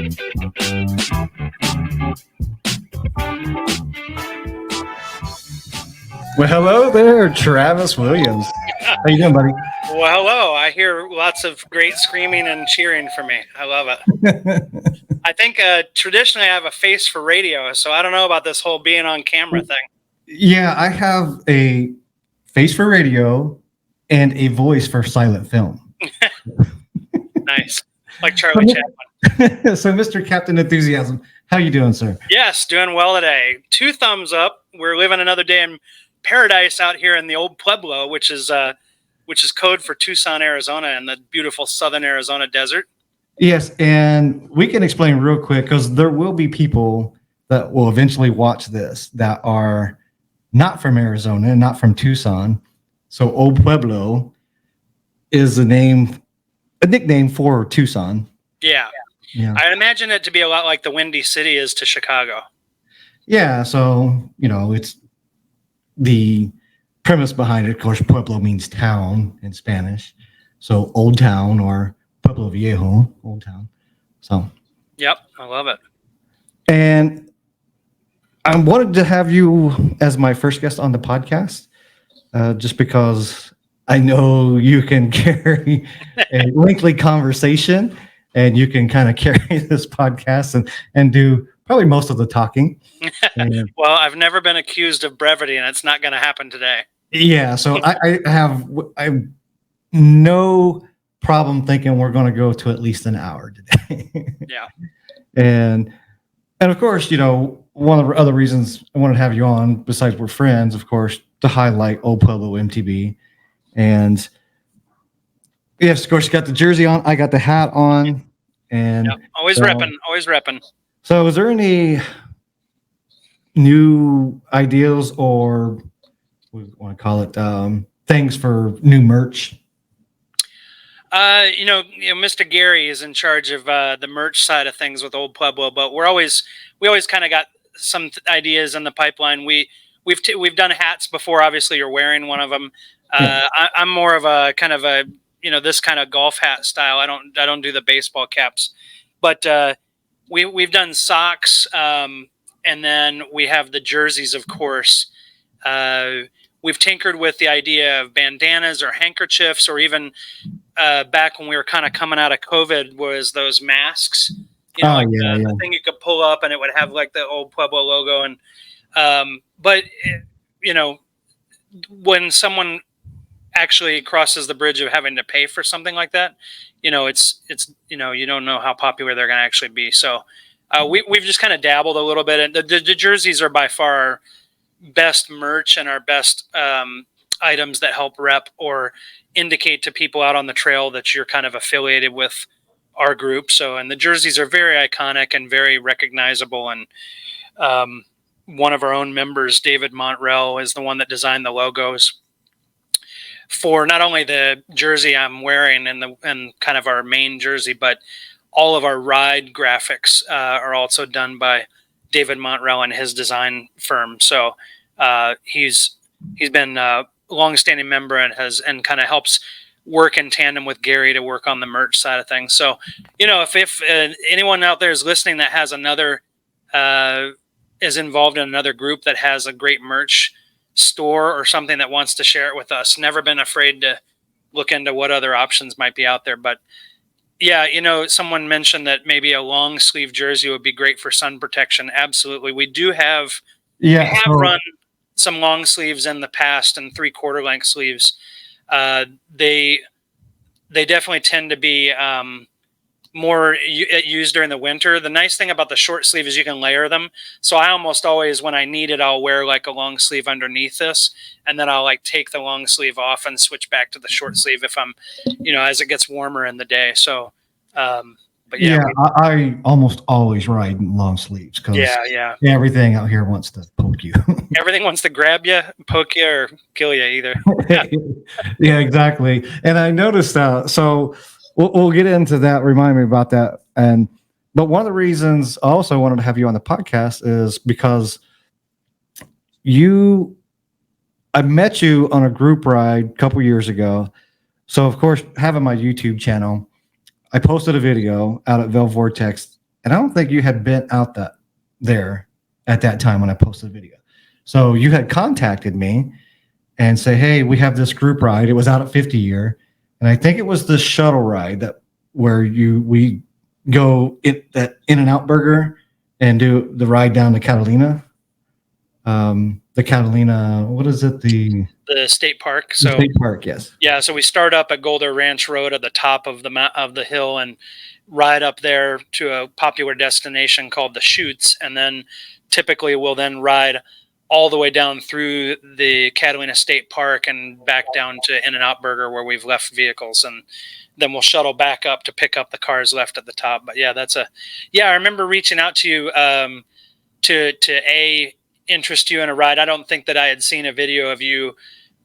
Well, hello there, Travis Williams. How you doing, buddy? Well, hello. I hear lots of great screaming and cheering for me. I love it. I think traditionally I have a face for radio, so I don't know about this whole being on camera thing. Yeah, I have a face for radio and a voice for silent film. Nice. Like Charlie Chaplin. So, Mr. Captain Enthusiasm, how you doing, sir? Yes, doing well today. 2 thumbs up. We're living another day in paradise out here in the old Pueblo, which is code for Tucson, Arizona, and the beautiful southern Arizona desert. Yes, and we can explain real quick because there will be people that will eventually watch this that are not from Arizona and not from Tucson. So Old Pueblo is a nickname for Tucson. Yeah. I imagine it to be a lot like the Windy City is to Chicago. Yeah, so, it's the premise behind it. Of course, Pueblo means town in Spanish. So old town or Pueblo Viejo, old town. So. Yep, I love it. And I wanted to have you as my first guest on the podcast, just because I know you can carry a lengthy conversation and you can kind of carry this podcast and do probably most of the talking. Well, I've never been accused of brevity, and it's not going to happen today. Yeah, so I have no problem thinking we're going to go to at least an hour today. Yeah. And of course, one of the other reasons I wanted to have you on, besides we're friends, of course, to highlight Old Pueblo MTB. And yes, of course, you got the jersey on. I got the hat on. And yep. Always repping. So is there any new ideas or what do you want to call it, things for new merch? Mr. Gary is in charge of the merch side of things with Old Pueblo, but we always kind of got some ideas in the pipeline. We've done hats before. Obviously, you're wearing one of them. I'm more of a kind of a this kind of golf hat style. I don't do the baseball caps, but we've done socks, and then we have the jerseys, of course. We've tinkered with the idea of bandanas or handkerchiefs, or even back when we were kind of coming out of COVID, was those masks. The thing you could pull up and it would have like the Old Pueblo logo. And when someone actually crosses the bridge of having to pay for something like that, you don't know how popular they're going to actually be. So we've just kind of dabbled a little bit, and the jerseys are by far our best merch and our best items that help rep or indicate to people out on the trail that you're kind of affiliated with our group. So, and the jerseys are very iconic and very recognizable. And one of our own members, David Montrell, is the one that designed the logos for not only the jersey I'm wearing and kind of our main jersey, but all of our ride graphics are also done by David Montrell and his design firm. So he's been a longstanding member and kind of helps work in tandem with Gary to work on the merch side of things. So, if anyone out there is listening that has is involved in another group that has a great merch store or something that wants to share it with us, never been afraid to look into what other options might be out there. But yeah, someone mentioned that maybe a long sleeve jersey would be great for sun protection. Absolutely. We do have, run some long sleeves in the past and 3/4 length sleeves. They definitely tend to be more used during the winter. The nice thing about the short sleeve is you can layer them. So I almost always, when I need it, I'll wear like a long sleeve underneath this, and then I'll like take the long sleeve off and switch back to the short sleeve if I'm, as it gets warmer in the day. So, but yeah, I almost always ride in long sleeves because everything out here wants to poke you. Everything wants to grab you, poke you, or kill you either. Yeah, exactly. And I noticed so we'll get into that. Remind me about that. But one of the reasons I also wanted to have you on the podcast is because I met you on a group ride a couple years ago. So of course, having my YouTube channel, I posted a video out at Vel Vortex and I don't think you had been out there at that time when I posted the video. So you had contacted me and say, hey, we have this group ride. It was out at 50 year. And I think it was the shuttle ride where we go that In-N-Out Burger and do the ride down to Catalina. The Catalina, what is it? The state park. The state park, yes. Yeah, so we start up at Golder Ranch Road at the top of the hill and ride up there to a popular destination called the Chutes, and then typically we'll then ride all the way down through the Catalina State Park and back down to In-N-Out Burger where we've left vehicles, and then we'll shuttle back up to pick up the cars left at the top. But yeah, I remember reaching out to you to interest you in a ride. I don't think that I had seen a video of you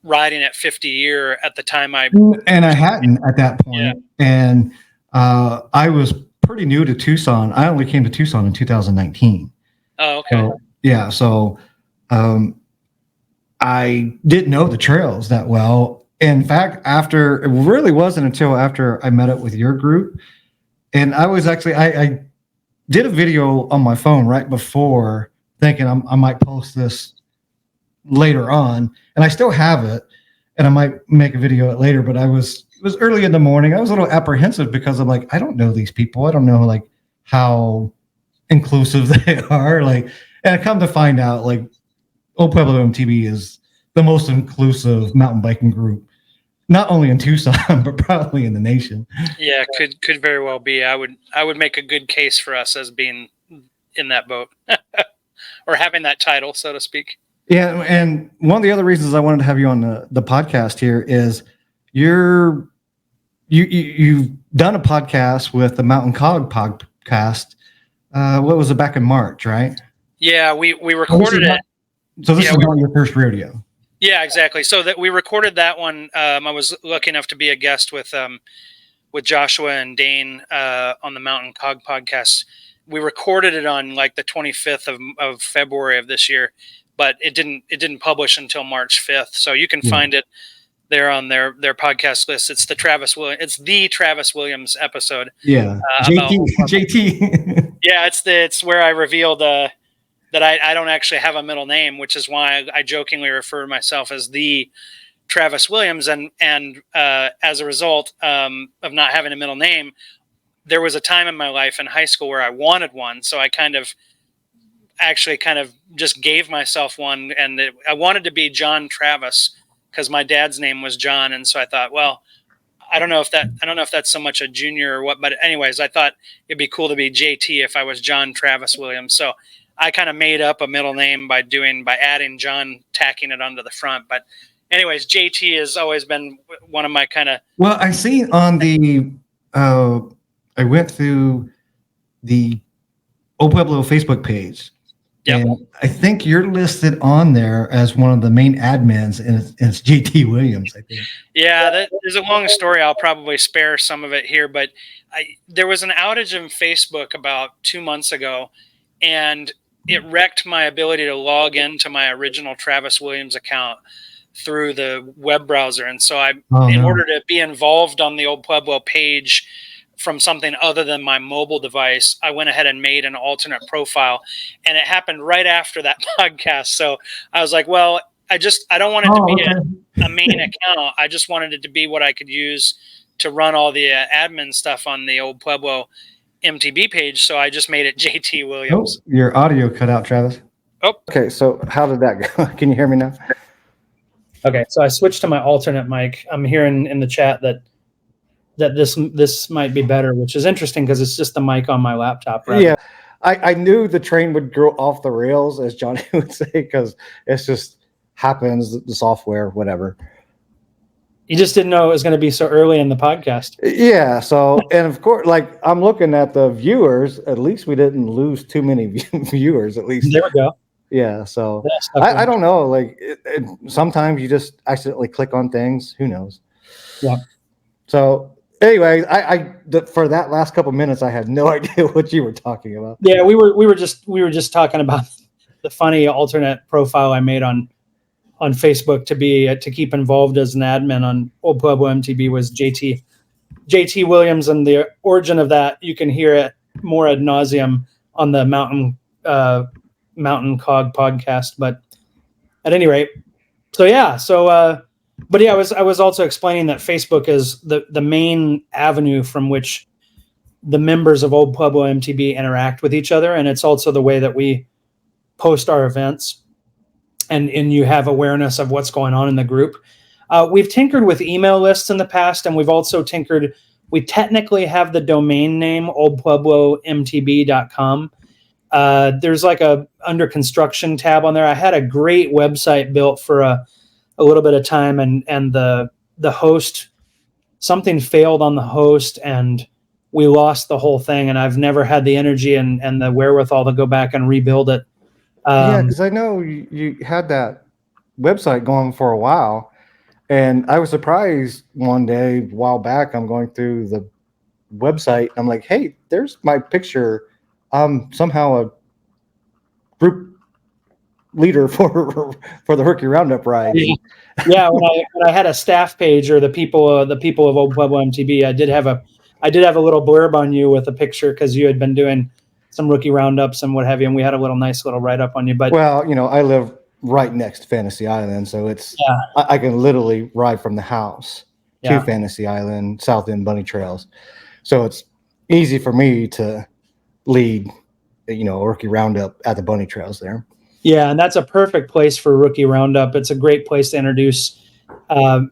riding at 50 year at the time. And I hadn't at that point. Yeah. And I was pretty new to Tucson. I only came to Tucson in 2019. Oh, okay. So, yeah. So I didn't know the trails that well. In fact, it really wasn't until after I met up with your group. And I was actually, I did a video on my phone right before, thinking I might post this later on, and I still have it, and I might make a video later, but it was early in the morning. I was a little apprehensive because I'm like, I don't know these people. I don't know like how inclusive they are. Like, and I come to find out like Pueblo MTB is the most inclusive mountain biking group, not only in Tucson, but probably in the nation. Yeah, could very well be. I would make a good case for us as being in that boat. Or having that title, so to speak. Yeah, and one of the other reasons I wanted to have you on the podcast here is you've done a podcast with the Mountain COG podcast. What was it, back in March, right? Yeah, we recorded it. So this is not your first rodeo. Yeah, exactly. So that we recorded that one. I was lucky enough to be a guest with Joshua and Dane on the Mountain COG podcast. We recorded it on like the 25th of February of this year, but it didn't publish until March 5th. So you can find it there on their podcast list. It's the Travis Williams episode. Yeah. JT. Yeah. It's where I revealed, that I don't actually have a middle name, which is why I jokingly refer to myself as the Travis Williams. And as a result, of not having a middle name, there was a time in my life in high school where I wanted one. So I kind of just gave myself one, and I wanted to be John Travis because my dad's name was John. And so I thought, well, I don't know if that's so much a junior or what, but anyways, I thought it'd be cool to be JT if I was John Travis Williams. So I kind of made up a middle name by adding John, tacking it onto the front. But anyways, JT has always been one of my kind of. Well, I see on the, I went through the Pueblo Facebook page. Yep. And I think you're listed on there as one of the main admins, and it's JT Williams, I think. Yeah, there's a long story. I'll probably spare some of it here, but there was an outage in Facebook about 2 months ago, and it wrecked my ability to log into my original Travis Williams account through the web browser. And so in order to be involved on the Old Pueblo page from something other than my mobile device, I went ahead and made an alternate profile, and it happened right after that podcast. So I was like, well, I don't want it to be a main account. I just wanted it to be what I could use to run all the admin stuff on the Old Pueblo MTB page. So I just made it JT Williams. Oh, your audio cut out, Travis. Oh, okay. So how did that go? Can you hear me now? Okay. So I switched to my alternate mic. I'm hearing in the chat that this might be better, which is interesting because it's just the mic on my laptop. Right? Yeah. I knew the train would go off the rails, as Johnny would say, because it's just happens, the software, whatever. You just didn't know it was going to be so early in the podcast. Yeah. So, and of course, like I'm looking at the viewers, at least we didn't lose too many viewers, at least. There we go. Yeah. So I don't know. Like sometimes you just accidentally click on things. Who knows? Yeah. So anyway, for that last couple minutes, I had no idea what you were talking about. Yeah, we were just talking about the funny alternate profile I made on Facebook to keep involved as an admin on Old Pueblo MTB was JT Williams, and the origin of that you can hear it more ad nauseum on the Mountain COG podcast. But at any rate, so yeah, but yeah, I was also explaining that Facebook is the main avenue from which the members of Old Pueblo MTB interact with each other, and it's also the way that we post our events, and you have awareness of what's going on in the group. We've tinkered with email lists in the past, and we've also tinkered. We technically have the domain name oldpueblomtb.com. There's like a under construction tab on there. I had a great website built for a little bit of time, and the host, something failed on the host, and we lost the whole thing. And I've never had the energy and the wherewithal to go back and rebuild it. Yeah, because I know you had that website going for a while, and I was surprised one day, a while back, I'm going through the website. I'm like, hey, there's my picture. Somehow a group leader for the Rookie Roundup ride. Yeah, when I had a staff page, or the people of Old Pueblo MTB, I did have a little blurb on you with a picture, because you had been doing some Rookie Roundups and what have you, and we had a nice little write up on you. But well, I live right next to Fantasy Island, so it's I can literally ride from the house to Fantasy Island, South End Bunny Trails, so it's easy for me to lead a Rookie Roundup at the Bunny Trails there. Yeah, and that's a perfect place for Rookie Roundup. It's a great place to introduce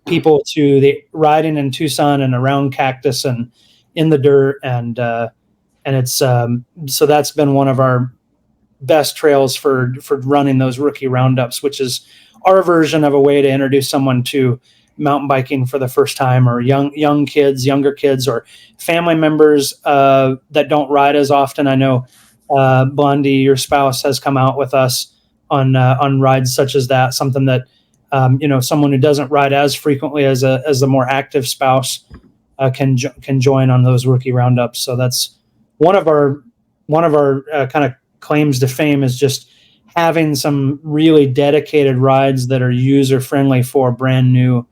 people to the riding in Tucson and around Cactus and in the dirt, and it's so that's been one of our best trails for running those Rookie Roundups, which is our version of a way to introduce someone to mountain biking for the first time, or younger kids, or family members that don't ride as often. I know Blondie, your spouse, has come out with us on rides such as that, something that someone who doesn't ride as frequently as a more active spouse can join on those Rookie Roundups. So that's one of our kind of claims to fame, is just having some really dedicated rides that are user friendly for brand new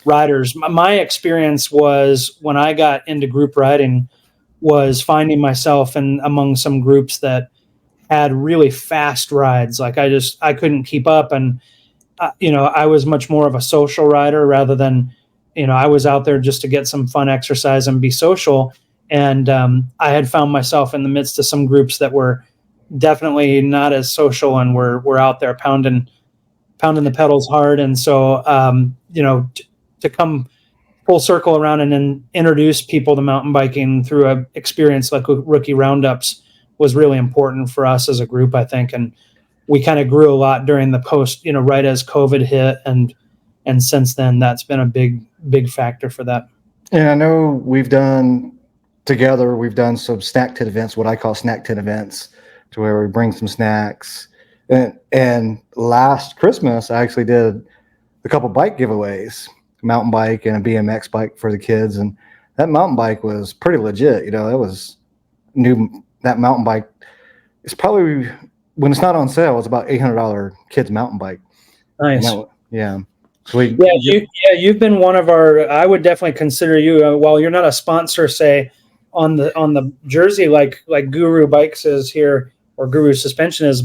riders. My experience was, when I got into group riding, was finding myself among some groups that had really fast rides. Like I couldn't keep up, and I was much more of a social rider rather than, I was out there just to get some fun exercise and be social. And I had found myself in the midst of some groups that were definitely not as social, and were out there pounding the pedals hard. And so to come full circle around and then introduce people to mountain biking through an experience like Rookie Roundups was really important for us as a group, I think. And we kind of grew a lot during the post, right as COVID hit, and since then that's been a big factor for that. And I know we've done some snack tent events, what I call snack tent events, to where we bring some snacks. And last Christmas, I actually did a couple bike giveaways, mountain bike and a BMX bike for the kids. And that mountain bike was pretty legit. It was new. That mountain bike is probably, when it's not on sale, it's about $800 kids mountain bike. Nice. Sweet. You've been one of our, I would definitely consider you, while you're not a sponsor, say, on the jersey, like Guru Bikes is here, or Guru Suspension is,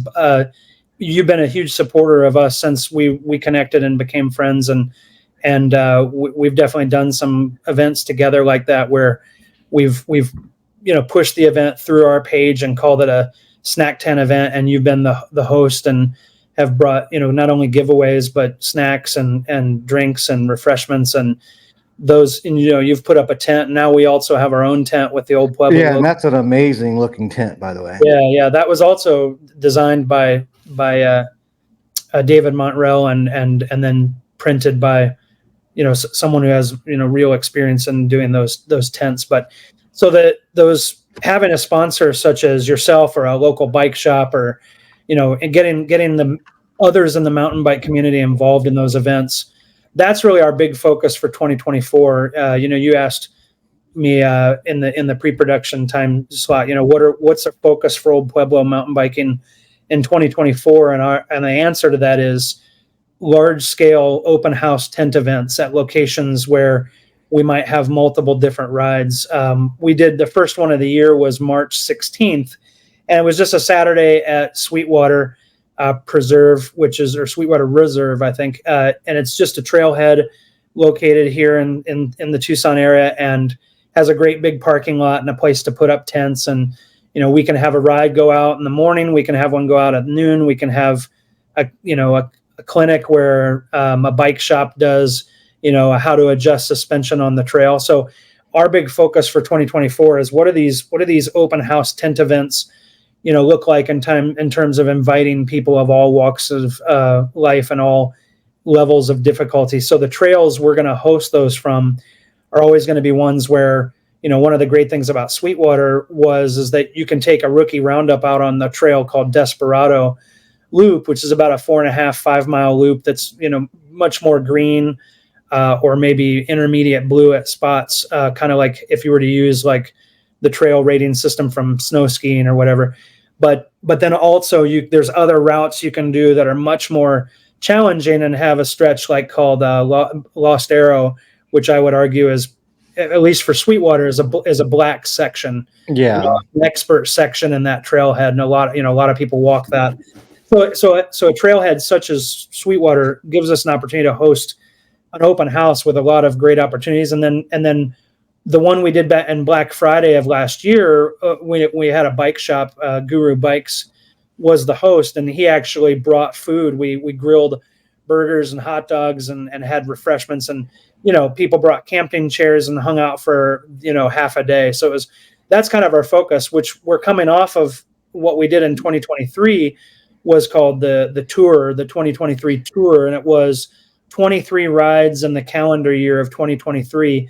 you've been a huge supporter of us since we connected and became friends, and we've definitely done some events together like that, where we've pushed the event through our page and called it a snack tent event, and you've been the host and have brought not only giveaways but snacks and drinks and refreshments, and those, and you've put up a tent. Now we also have our own tent with the Old Pueblo logo. And that's an amazing looking tent, by the way. That was also designed by David Montrell and then printed by someone who has real experience in doing those tents. But so that those, having a sponsor such as yourself, or a local bike shop, or and getting the others in the mountain bike community involved in those events, that's really our big focus for 2024. You asked me in the pre-production time slot, what's the focus for Old Pueblo mountain biking in 2024, and the answer to that is large scale open house tent events at locations where we might have multiple different rides. We did the first one of the year was March 16th, and it was just a Saturday at Sweetwater Preserve, or Sweetwater Reserve, I think. And it's just a trailhead located here in the Tucson area, and has a great big parking lot and a place to put up tents. And, we can have a ride go out in the morning. We can have one go out at noon. We can have a clinic where a bike shop does, how to adjust suspension on the trail. So our big focus for 2024 is what do these open house tent events, look like in terms of inviting people of all walks of life and all levels of difficulty. So the trails we're going to host those from are always going to be ones where, one of the great things about Sweetwater is that you can take a rookie roundup out on the trail called Desperado Loop, which is about a 4.5-5 mile loop that's, much more green or maybe intermediate blue at spots, kind of like if you were to use like the trail rating system from snow skiing or whatever. But then also there's other routes you can do that are much more challenging and have a stretch like called Lost Arrow, which I would argue is, at least for Sweetwater, is a black section. Yeah, An expert section in that trailhead, and a lot of people walk that. So a trailhead such as Sweetwater gives us an opportunity to host an open house with a lot of great opportunities. And then the one we did in Black Friday of last year, we had a bike shop, Guru Bikes was the host, and he actually brought food. We grilled burgers and hot dogs and had refreshments, and people brought camping chairs and hung out for half a day. So that's kind of our focus, which we're coming off of what we did in 2023 was called the tour, the 2023 tour, and it was 23 rides in the calendar year of 2023,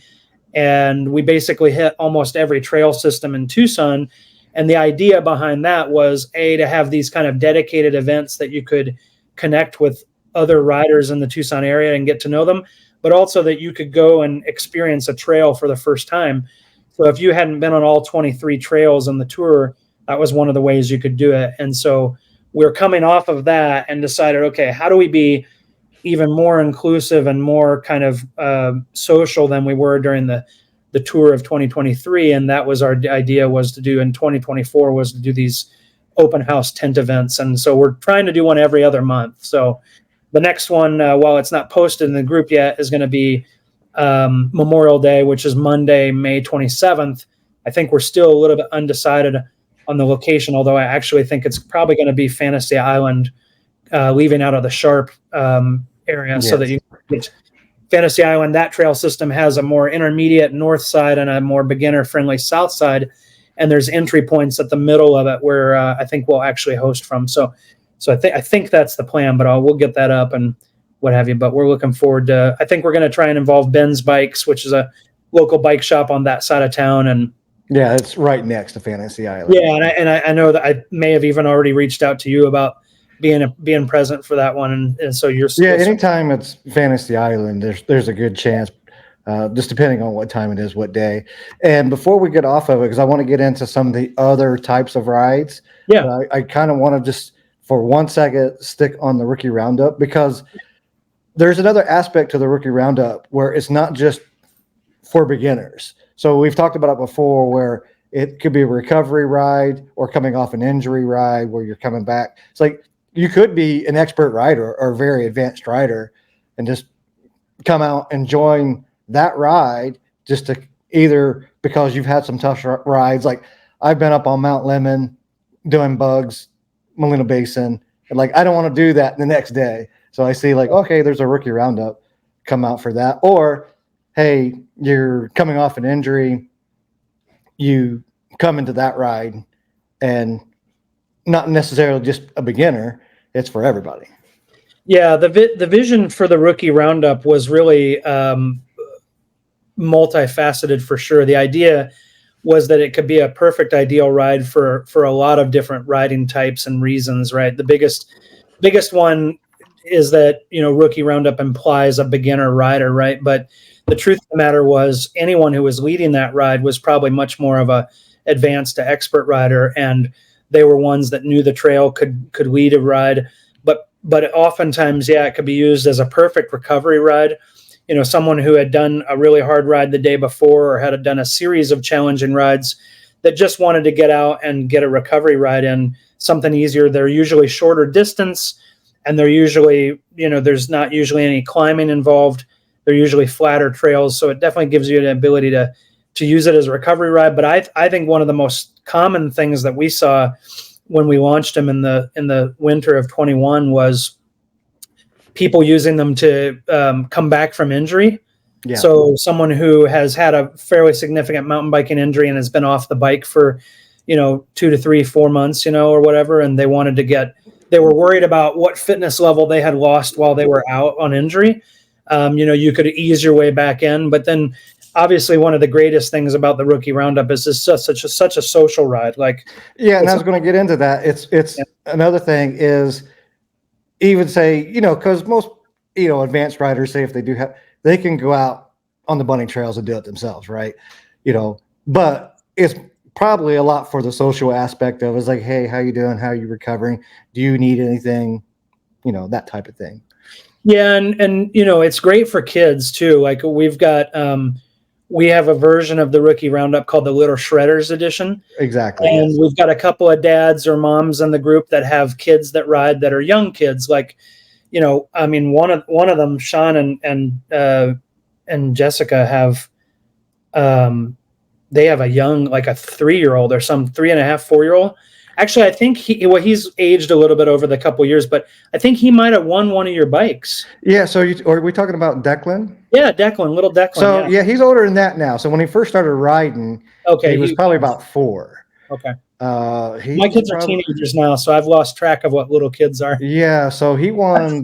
and we basically hit almost every trail system in Tucson. And the idea behind that was to have these kind of dedicated events that you could connect with other riders in the Tucson area and get to know them, but also that you could go and experience a trail for the first time. So if you hadn't been on all 23 trails on the tour, that was one of the ways you could do it. And so we're coming off of that and decided, okay, how do we be even more inclusive and more kind of social than we were during the tour of 2023? And that was our idea, was to do in 2024 was to do these open house tent events. And so we're trying to do one every other month. So the next one, while it's not posted in the group yet, is going to be Memorial Day, which is Monday, May 27th. I think we're still a little bit undecided on the location, although I actually think it's probably going to be Fantasy Island, leaving out of the Sharp area. Yes. So that you get Fantasy Island. That trail system has a more intermediate north side and a more beginner-friendly south side, and there's entry points at the middle of it where I think we'll actually host from. So I think that's the plan, but we'll get that up and what have you. But we're looking forward to. I think we're going to try and involve Ben's Bikes, which is a local bike shop on that side of town, and yeah, it's right next to Fantasy Island. Yeah, and I know that I may have even already reached out to you about being present for that one, and so you're anytime it's Fantasy Island, there's a good chance, just depending on what time it is, what day. And before we get off of it, because I want to get into some of the other types of rides, I kind of want to just for 1 second stick on the Rookie Roundup, because there's another aspect to the Rookie Roundup where it's not just for beginners. So we've talked about it before, where it could be a recovery ride or coming off an injury ride where you're coming back. It's like you could be an expert rider or a very advanced rider and just come out and join that ride just to either because you've had some tough rides. Like I've been up on Mount Lemmon doing bugs, Molino Basin, and like I don't want to do that the next day. So I see like, okay, there's a Rookie Roundup, come out for that. Or hey, you're coming off an injury, you come into that ride, and not necessarily just a beginner, it's for everybody. Yeah, the vision for the Rookie Roundup was really multifaceted for sure. The idea was that it could be a perfect ideal ride for a lot of different riding types and reasons, right? The biggest one is that, Rookie Roundup implies a beginner rider, right? But the truth of the matter was anyone who was leading that ride was probably much more of a advanced to expert rider, and they were ones that knew the trail, could lead a ride. But oftentimes, it could be used as a perfect recovery ride. someone who had done a really hard ride the day before or had done a series of challenging rides that just wanted to get out and get a recovery ride in, something easier. They're usually shorter distance, and they're usually, there's not usually any climbing involved. They're usually flatter trails. So it definitely gives you an ability to use it as a recovery ride. But I think one of the most common things that we saw when we launched them in the winter of 21 was people using them to come back from injury. Yeah. So someone who has had a fairly significant mountain biking injury and has been off the bike for, 2 to 3, 4 months, or whatever, and they wanted to they were worried about what fitness level they had lost while they were out on injury. You could ease your way back in, but then obviously one of the greatest things about the Rookie Roundup is it's just such a social ride. Like, yeah, and I was going to get into that. It's another thing is even say, because most, advanced riders say if they do they can go out on the bunny trails and do it themselves, right? But it's probably a lot for the social aspect of it's like, hey, how you doing? How are you recovering? Do you need anything? That type of thing. Yeah, and it's great for kids too. Like we've got we have a version of the Rookie Roundup called the Little Shredders Edition. Exactly. And yes, we've got a couple of dads or moms in the group that have kids that ride that are young kids. Like, one of them, Sean and Jessica have they have a young, like a 3-year-old or some 3.5, 4-year-old. Actually, I think he's aged a little bit over the couple years, but I think he might have won one of your bikes. Yeah. So are we talking about Declan? Yeah, Declan, little Declan. So yeah, he's older than that now. So when he first started riding, he was probably about 4. Okay. My kids are teenagers now, so I've lost track of what little kids are. Yeah. So he won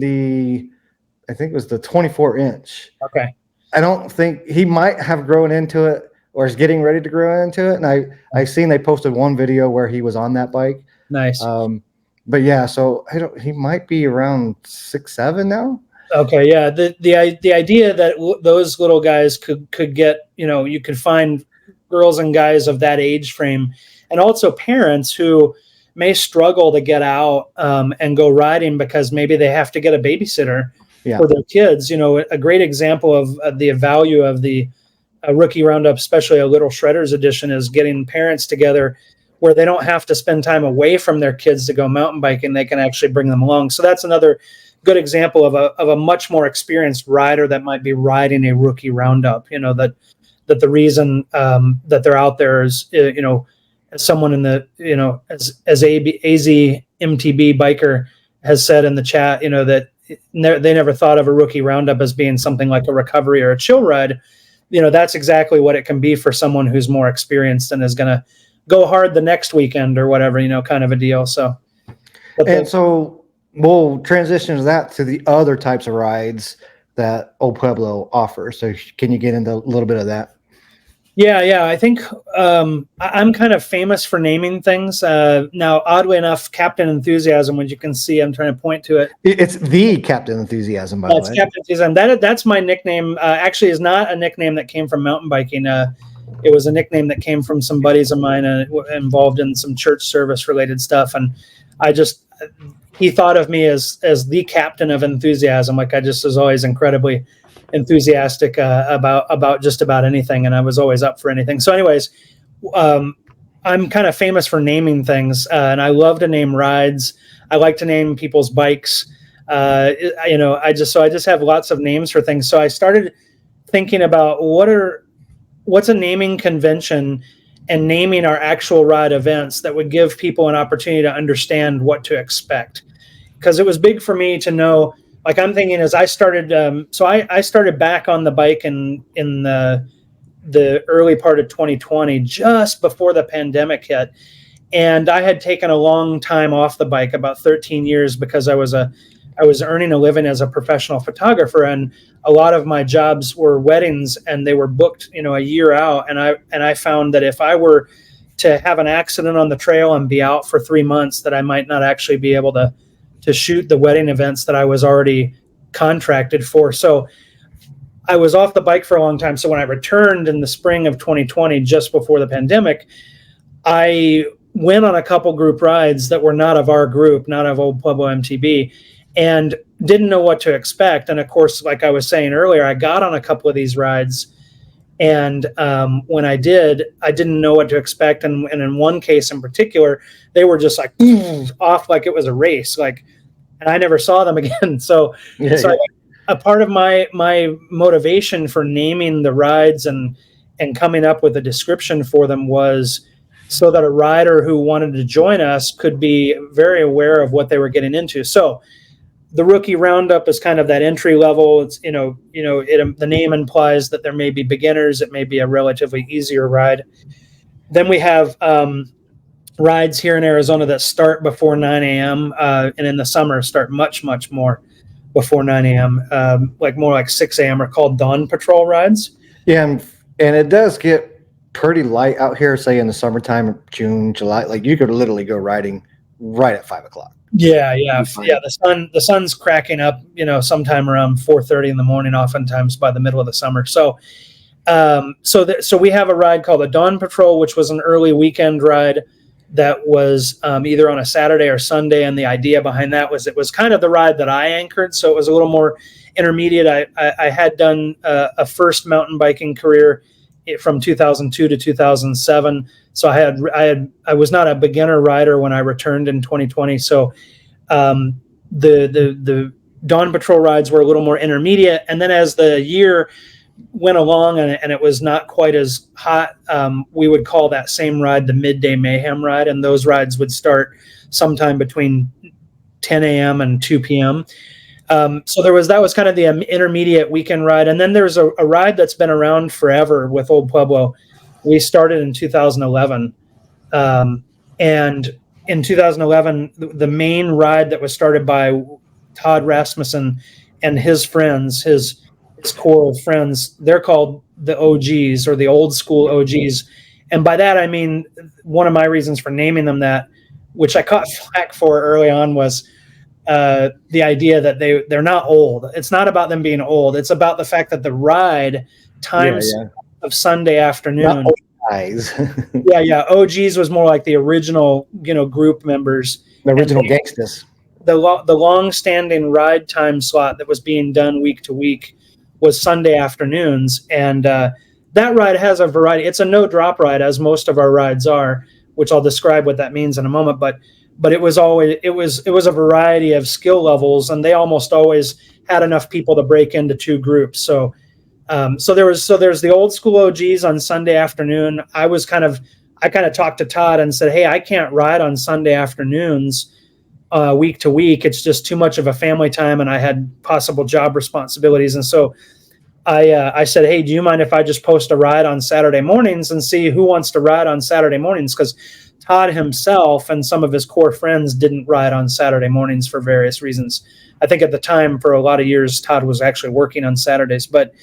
I think it was the 24-inch. Okay. I don't think he might have grown into it or is getting ready to grow into it. And I seen they posted one video where he was on that bike. Nice. But yeah, so he might be around 6, 7 now. Okay. Yeah. The idea that those little guys could get, you could find girls and guys of that age frame, and also parents who may struggle to get out and go riding because maybe they have to get a babysitter for their kids. A great example of the value of the Rookie Roundup, especially a Little Shredders edition, is getting parents together where they don't have to spend time away from their kids to go mountain biking. They can actually bring them along. So that's another good example of a much more experienced rider that might be riding a Rookie Roundup. That the reason that they're out there is, as someone in the, as AZMTB biker has said in the chat, that they never thought of a Rookie Roundup as being something like a recovery or a chill ride. That's exactly what it can be for someone who's more experienced and is going to go hard the next weekend or whatever, kind of a deal. So, so we'll transition to the other types of rides that Old Pueblo offers. So can you get into a little bit of that? Yeah. I think I'm kind of famous for naming things. Now, oddly enough, Captain Enthusiasm, which you can see, I'm trying to point to it. It's the Captain Enthusiasm, by the way. It's Captain Enthusiasm. That's my nickname. Actually, is not a nickname that came from mountain biking. It was a nickname that came from some buddies of mine involved in some church service related stuff. And he thought of me as the Captain of Enthusiasm. Like I just was always incredibly enthusiastic about just about anything, and I was always up for anything. So anyways, I'm kind of famous for naming things, and I love to name rides. I like to name people's bikes. I just have lots of names for things. So I started thinking about what's a naming convention and naming our actual ride events that would give people an opportunity to understand what to expect. Because it was big for me to know. Like I'm thinking as I started, I started back on the bike in the early part of 2020, just before the pandemic hit. And I had taken a long time off the bike, about 13 years, because I was earning a living as a professional photographer. And a lot of my jobs were weddings and they were booked, a year out. And I found that if I were to have an accident on the trail and be out for 3 months, that I might not actually be able to shoot the wedding events that I was already contracted for. So I was off the bike for a long time. So when I returned in the spring of 2020, just before the pandemic, I went on a couple group rides that were not of our group, not of Old Pueblo MTB. and didn't know what to expect. And of course, like I was saying earlier, I got on a couple of these rides, and when I did, I didn't know what to expect. And in one case in particular, they were just like off like it was a race, like, and I never saw them again. So, Yeah, so a part of my motivation for naming the rides and coming up with a description for them was so that a rider who wanted to join us could be very aware of what they were getting into. So the rookie roundup is kind of that entry level. It's, the name implies that there may be beginners. It may be a relatively easier ride. Then we have rides here in Arizona that start before 9 a.m. And in the summer start much, much more before 9 a.m. Like more like 6 a.m. are called dawn patrol rides. Yeah, and it does get pretty light out here, say in the summertime, June, July. Like you could literally go riding right at 5 o'clock. Yeah. The sun's cracking up, sometime around 4:30 in the morning, oftentimes by the middle of the summer. So, so we have a ride called the Dawn Patrol, which was an early weekend ride that was either on a Saturday or Sunday. And the idea behind that was it was kind of the ride that I anchored. So it was a little more intermediate. I had done a first mountain biking career from 2002 to 2007. So I was not a beginner rider when I returned in 2020. So the Dawn Patrol rides were a little more intermediate. And then as the year went along and it was not quite as hot, we would call that same ride the Midday Mayhem ride. And those rides would start sometime between 10 a.m. and 2 p.m. So that was kind of the intermediate weekend ride. And then there's a ride that's been around forever with Old Pueblo. We started in 2011. And in 2011, the main ride that was started by Todd Rasmussen and his friends, his core of friends, they're called the OGs, or the old school OGs. And by that, I mean, one of my reasons for naming them that, which I caught flack for early on, was the idea that they're not old. It's not about them being old. It's about the fact that the ride times of Sunday afternoon. Not old guys. Yeah. OGs was more like the original, group members. The original gangsters. The long-standing ride time slot that was being done week to week was Sunday afternoons, and that ride has a variety. It's a no-drop ride, as most of our rides are, which I'll describe what that means in a moment. But it was a variety of skill levels, and they almost always had enough people to break into two groups. So there's the old school OGs on Sunday afternoon. I kind of talked to Todd and said, hey, I can't ride on Sunday afternoons week to week. It's just too much of a family time, and I had possible job responsibilities. And so I said, hey, do you mind if I just post a ride on Saturday mornings and see who wants to ride on Saturday mornings? Because Todd himself and some of his core friends didn't ride on Saturday mornings for various reasons. I think at the time, for a lot of years, Todd was actually working on Saturdays. But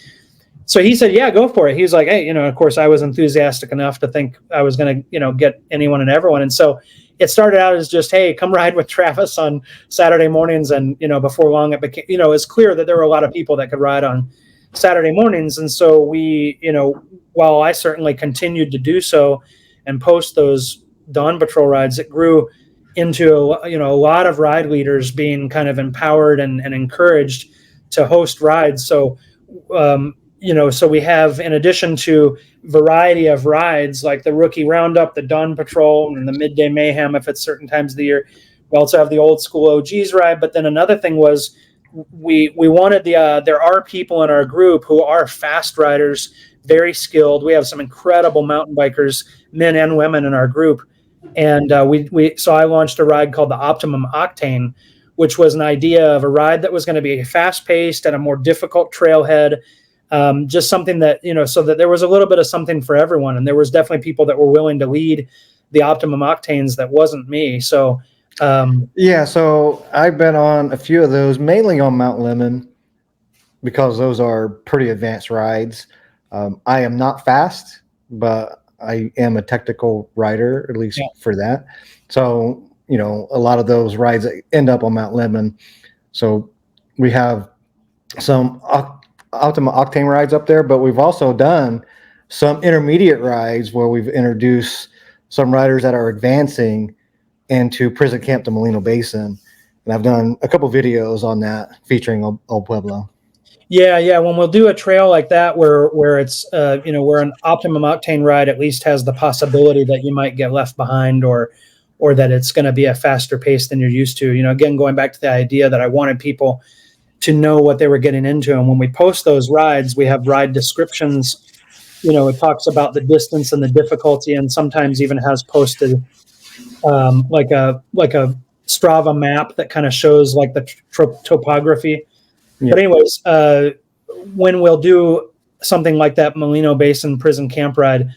so he said, yeah, go for it. He was like, hey, of course, I was enthusiastic enough to think I was going to, get anyone and everyone. And so it started out as just, hey, come ride with Travis on Saturday mornings. And, before long, it became, it's clear that there were a lot of people that could ride on Saturday mornings. And so we, while I certainly continued to do so and post those Dawn Patrol rides, it grew into a lot of ride leaders being kind of empowered and encouraged to host rides. So so we have, in addition to variety of rides like the Rookie Roundup, the Dawn Patrol, and the Midday Mayhem, if it's certain times of the year, we also have the old school OGs ride. But then another thing was we wanted there are people in our group who are fast riders, very skilled. We have some incredible mountain bikers, men and women, in our group. And so I launched a ride called the Optimum Octane, which was an idea of a ride that was going to be fast paced and a more difficult trailhead. Just something that, so that there was a little bit of something for everyone. And there was definitely people that were willing to lead the Optimum Octanes that wasn't me. So, so I've been on a few of those, mainly on Mount Lemon, because those are pretty advanced rides. I am not fast, but I am a technical rider, at least for that. So, a lot of those rides end up on Mount Lemon. So we have some Optima Octane rides up there, but we've also done some intermediate rides where we've introduced some riders that are advancing into Prison Camp to Molino Basin. And and I've done a couple videos on that featuring Old Pueblo. Yeah. When we'll do a trail like that, where it's where an optimum octane ride at least has the possibility that you might get left behind, or that it's going to be a faster pace than you're used to. Again, going back to the idea that I wanted people to know what they were getting into, and when we post those rides, we have ride descriptions. It talks about the distance and the difficulty, and sometimes even has posted like a Strava map that kind of shows like the topography. Yeah. But anyways, when we'll do something like that Molino Basin Prison Camp ride,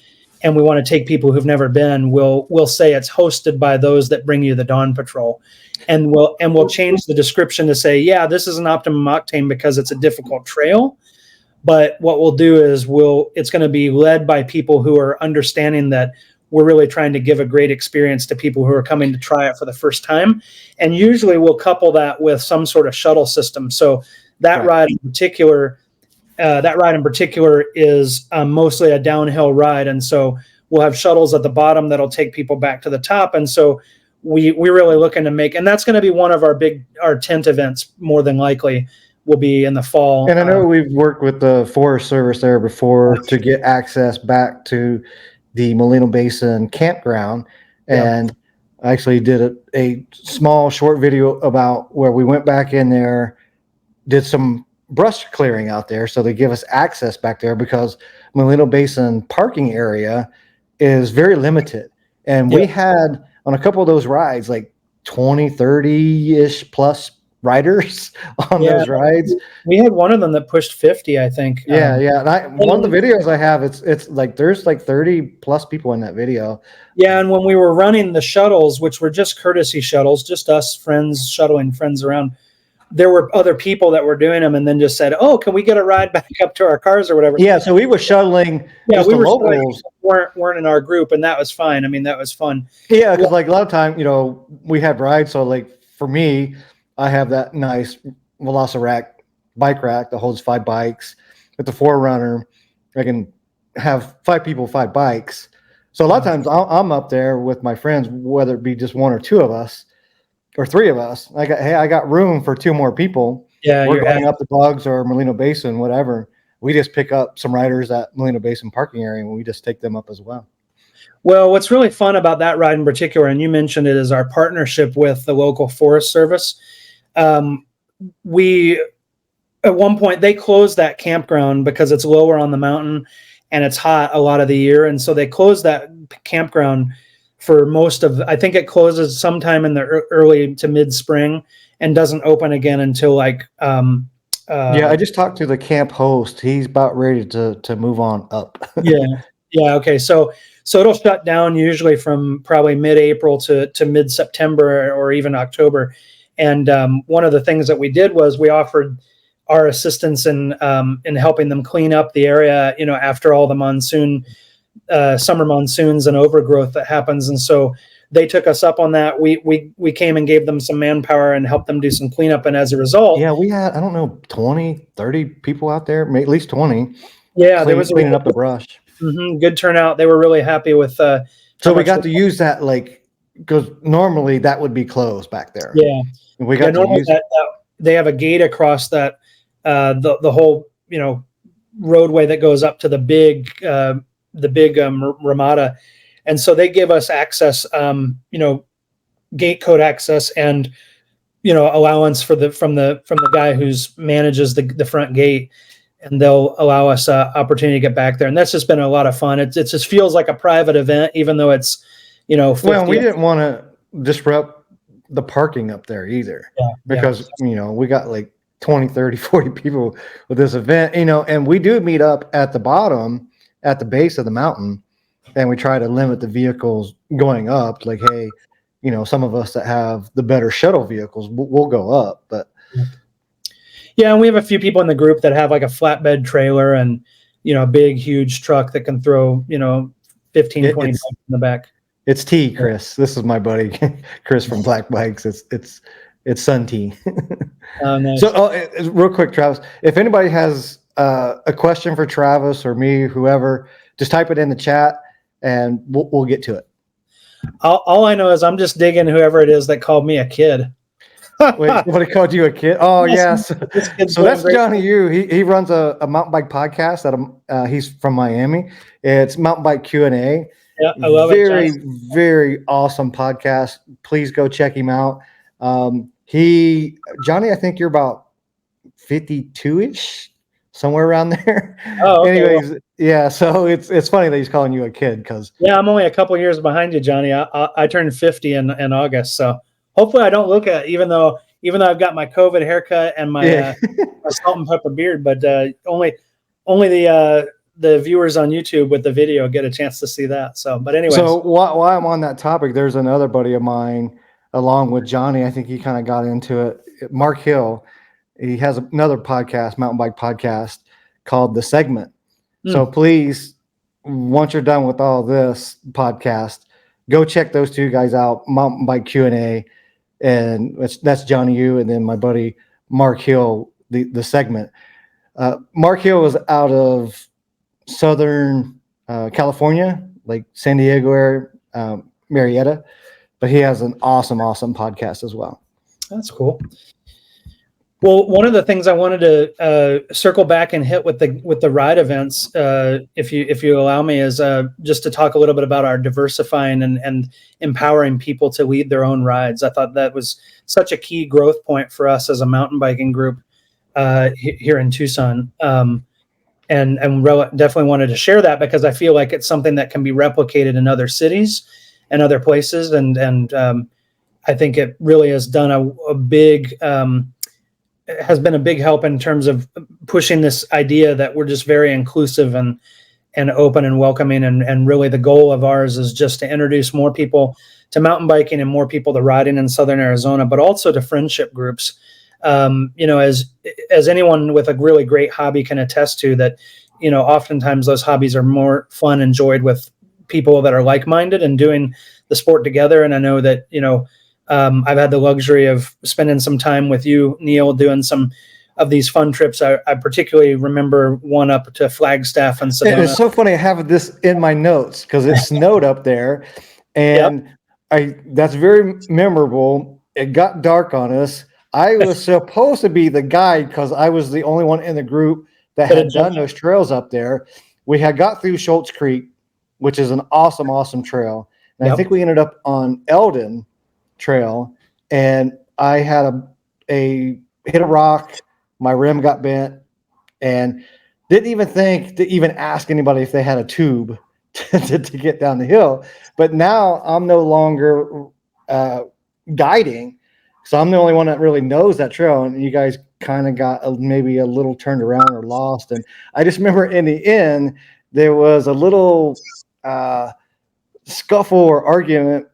and we want to take people who've never been, we'll say it's hosted by those that bring you the Dawn Patrol, and we'll change the description to say, yeah, this is an optimum octane because it's a difficult trail. But what we'll do is it's going to be led by people who are understanding that we're really trying to give a great experience to people who are coming to try it for the first time. And usually we'll couple that with some sort of shuttle system. So that ride in particular is mostly a downhill ride. And so we'll have shuttles at the bottom that'll take people back to the top. And so we're really looking to make, and that's going to be one of our tent events, more than likely, will be in the fall. And I know we've worked with the Forest Service there before to get access back to the Molino Basin campground. And I actually did a small short video about where we went back in there, did some brush clearing out there. So they give us access back there because Molino Basin parking area is very limited. And we had on a couple of those rides, like 20, 30-ish plus riders on those rides. We had one of them that pushed 50, I think. And one of the videos I have, it's like there's like 30 plus people in that video. Yeah, and when we were running the shuttles, which were just courtesy shuttles, just us friends shuttling friends around, there were other people that were doing them and then just said, oh, can we get a ride back up to our cars or whatever? Yeah, so we were shuttling just the locals. Weren't in our group, and that was fine. I mean, that was fun. Yeah, because like a lot of time, we had rides. So like for me, I have that nice Velocirack bike rack that holds 5 bikes. With the 4Runner, I can have 5 people, 5 bikes. So a lot of times I'm up there with my friends, whether it be just 1 or 2 of us or 3 of us. I got room for 2 more people. Yeah, we're going up the Bugs or Molino Basin, whatever. We just pick up some riders at Molino Basin parking area, and we just take them up as well. Well, what's really fun about that ride in particular, and you mentioned it, is our partnership with the local Forest Service. We, at one point, they closed that campground because it's lower on the mountain and it's hot a lot of the year. And so they closed that campground for I think it closes sometime in the early to mid spring and doesn't open again until like, I just talked to the camp host. He's about ready to move on up. Yeah. Okay. So it'll shut down usually from probably mid-April to mid-September or even October. And one of the things that we did was we offered our assistance in helping them clean up the area, after all the summer monsoons and overgrowth that happens. And so they took us up on that. We came and gave them some manpower and helped them do some cleanup. And as a result, we had, I don't know, 20, 30 people out there, at least 20. Yeah, there was cleaning up the brush. Good turnout. They were really happy with. So we got to use that, because normally that would be closed back there. Yeah, and we got to use that. They have a gate across that the whole roadway that goes up to the big Ramada, and so they give us access, gate code access and allowance from the guy who's manages the front gate. And they'll allow us opportunity to get back there. And that's just been a lot of fun. It just feels like a private event, even though it's, 50. Well, we didn't want to disrupt the parking up there either, because, we got like 20, 30, 40 people with this event, and we do meet up at the bottom, at the base of the mountain, and we try to limit the vehicles going up. Like, hey, some of us that have the better shuttle vehicles, we'll go up, but. Yeah, and we have a few people in the group that have like a flatbed trailer and, a big, huge truck that can throw, 15, 20 bikes in the back. It's T, Chris. This is my buddy, Chris from Black Bikes. It's Sun T. Nice. So real quick, Travis, if anybody has a question for Travis or me, whoever, just type it in the chat and we'll get to it. All I know is I'm just digging whoever it is that called me a kid. Wait, somebody called you a kid? Oh, yes. This kid's So doing that's great. Johnny Yu. He runs a mountain bike podcast. He's from Miami. It's Mountain Bike Q&A. Yeah, I love it, Johnny. Very awesome podcast. Please go check him out. Johnny, I think you're about 52-ish, somewhere around there. Oh, okay, Anyways, yeah. So it's funny that he's calling you a kid because Yeah, I'm only a couple years behind you, Johnny. I turned 50 in August, so hopefully I don't look at even though I've got my COVID haircut and my my salt and pepper beard, but only the viewers on YouTube with the video get a chance to see that. So, but anyways, So while I'm on that topic, there's another buddy of mine, along with Johnny. I think he kind of got into it. Mark Hill. He has another podcast, mountain bike podcast, called The Segment. So please, once you're done with all this podcast, go check those two guys out, Mountain Bike Q&A, and that's Johnny Yu, and then my buddy Mark Hill, the Segment. Mark Hill was out of Southern California, like San Diego area, Marietta, but he has an awesome podcast as well. that's cool. Well, one of the things I wanted to circle back and hit with the ride events, if you allow me, is just to talk a little bit about our diversifying and empowering people to lead their own rides. I thought that was such a key growth point for us as a mountain biking group here in Tucson, and definitely wanted to share that because I feel like it's something that can be replicated in other cities and other places, and I think it really has done a big. Has been a big help in terms of pushing this idea that we're just very inclusive and open and welcoming. And really the goal of ours is just to introduce more people to mountain biking and more people to riding in Southern Arizona, but also to friendship groups. As anyone with a really great hobby can attest to, that, oftentimes those hobbies are more fun enjoyed with people that are like-minded and doing the sport together. And I know that, I've had the luxury of spending some time with you, Neil, doing some of these fun trips. I particularly remember one up to Flagstaff and Sedona. It's so funny. I have this in my notes because it snowed up there, and that's very memorable. It got dark on us. I was supposed to be the guide because I was the only one in the group that had done those trails up there. We had got through Schultz Creek, which is an awesome trail, and I think we ended up on Eldon Trail, and I had hit a rock, my rim got bent, and didn't even think to even ask anybody if they had a tube to get down the hill. But now I'm no longer guiding, so I'm the only one that really knows that trail, and you guys kind of got maybe a little turned around or lost. And I just remember in the end there was a little scuffle or argument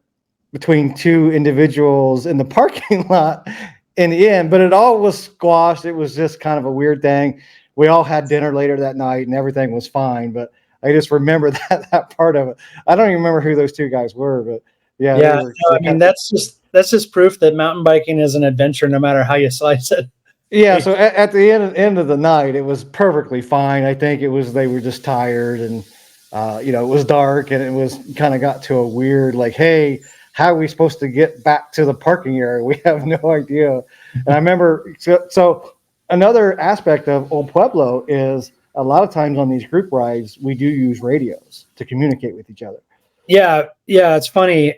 between two individuals in the parking lot in the end, but it all was squashed. It was just kind of a weird thing. We all had dinner later that night and everything was fine, but I just remember that part of it. I don't even remember who those two guys were, but that's just proof that mountain biking is an adventure no matter how you slice it. Yeah, so at the end of the night, it was perfectly fine. I think they were just tired, and it was dark, and it was kind of got to a weird, like, hey, how are we supposed to get back to the parking area? We have no idea. And I remember, so another aspect of Old Pueblo is a lot of times on these group rides, we do use radios to communicate with each other. Yeah, it's funny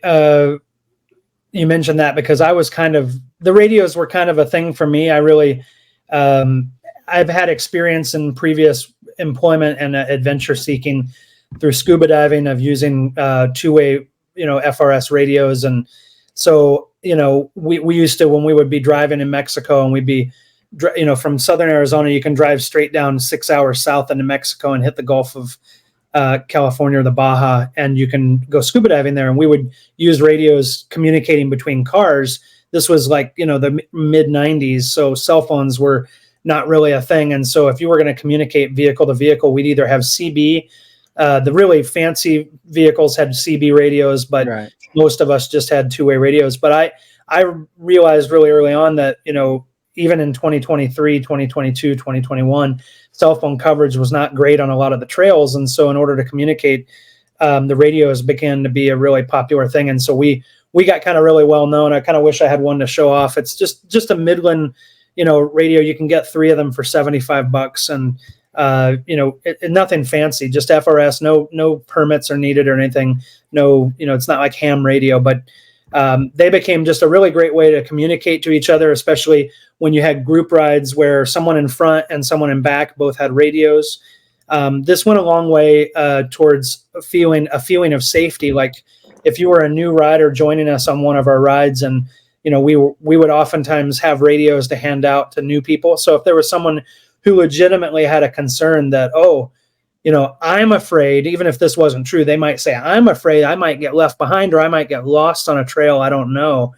you mentioned that because the radios were kind of a thing for me. I really, I've had experience in previous employment and adventure seeking through scuba diving of using two-way FRS radios. And so, we used to, when we would be driving in Mexico and we'd be, from Southern Arizona, you can drive straight down 6 hours south into Mexico and hit the Gulf of California or the Baja, and you can go scuba diving there. And we would use radios communicating between cars. This was like, the mid 90s. So cell phones were not really a thing. And so if you were going to communicate vehicle to vehicle, we'd either have CB. The really fancy vehicles had CB radios, but most of us just had two-way radios. But I realized really early on that, even in 2023, 2022, 2021, cell phone coverage was not great on a lot of the trails. And so in order to communicate, the radios began to be a really popular thing. And so we we got kind of really well known. I kind of wish I had one to show off. It's just a Midland, radio. You can get 3 of them for $75, and nothing fancy, just FRS. No permits are needed or anything. No, it's not like ham radio, but they became just a really great way to communicate to each other, especially when you had group rides where someone in front and someone in back both had radios. This went a long way towards a feeling of safety. Like if you were a new rider joining us on one of our rides, and we would oftentimes have radios to hand out to new people. So if there was someone who legitimately had a concern that, I'm afraid, even if this wasn't true, they might say, I'm afraid I might get left behind or I might get lost on a trail. I don't know.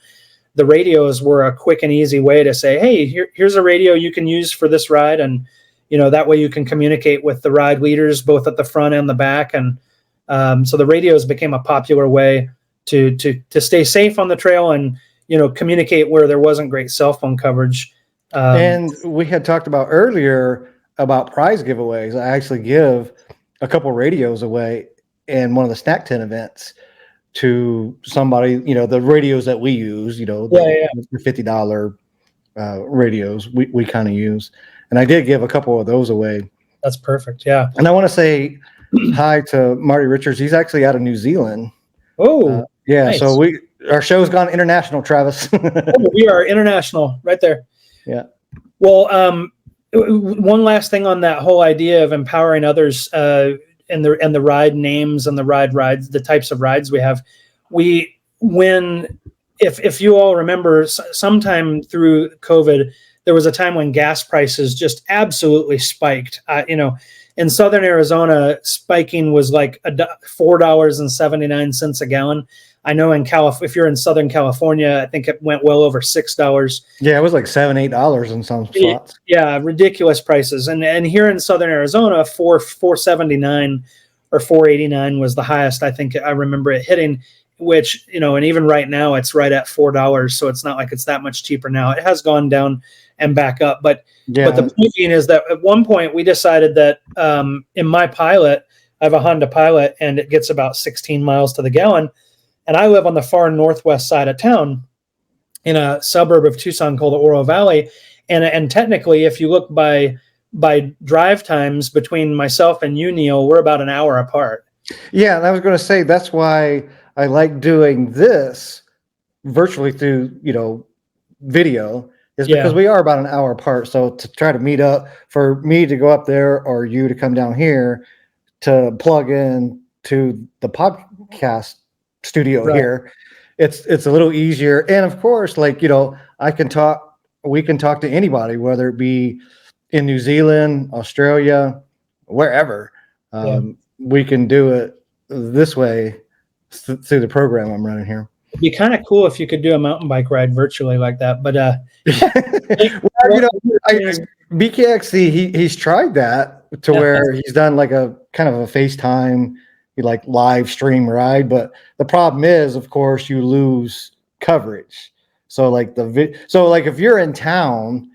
The radios were a quick and easy way to say, hey, here's a radio you can use for this ride. And, that way you can communicate with the ride leaders, both at the front and the back. And so the radios became a popular way to stay safe on the trail and, communicate where there wasn't great cell phone coverage. And we had talked about earlier about prize giveaways. I actually give a couple radios away in one of the snack tent events to somebody, the radios that we use, the $50 radios we kind of use. And I did give a couple of those away. That's perfect. Yeah. And I want to say hi to Marty Richards. He's actually out of New Zealand. Oh, yeah. Nice. So our show's gone international, Travis. We are international right there. Yeah. Well, one last thing on that whole idea of empowering others and the ride names and the rides, the types of rides we have. If you all remember, sometime through COVID, there was a time when gas prices just absolutely spiked. In Southern Arizona, spiking was like $4.79 a gallon. I know if you're in Southern California, I think it went well over $6. Yeah, it was like $7-8 in some spots. Yeah, ridiculous prices. And here in Southern Arizona, $4.79 or $4.89 was the highest. I think I remember it hitting, which, and even right now it's right at $4. So it's not like it's that much cheaper now. It has gone down and back up. But the point being is that at one point we decided that in my Pilot, I have a Honda Pilot, and it gets about 16 miles to the gallon. And I live on the far northwest side of town in a suburb of Tucson called the Oro Valley. And technically, if you look by drive times between myself and you, Neil, we're about an hour apart. Yeah, and I was going to say that's why I like doing this virtually through, video, is because we are about an hour apart. So to try to meet up, for me to go up there or you to come down here to plug in to the podcast studio here, it's a little easier. And of course, we can talk to anybody, whether it be in New Zealand, Australia, wherever. We can do it this way through the program I'm running here. It'd be kind of cool if you could do a mountain bike ride virtually like that, but BKXC, he's tried that to where he's done like a kind of a FaceTime, live stream ride, but the problem is, of course, you lose coverage. So if you're in town,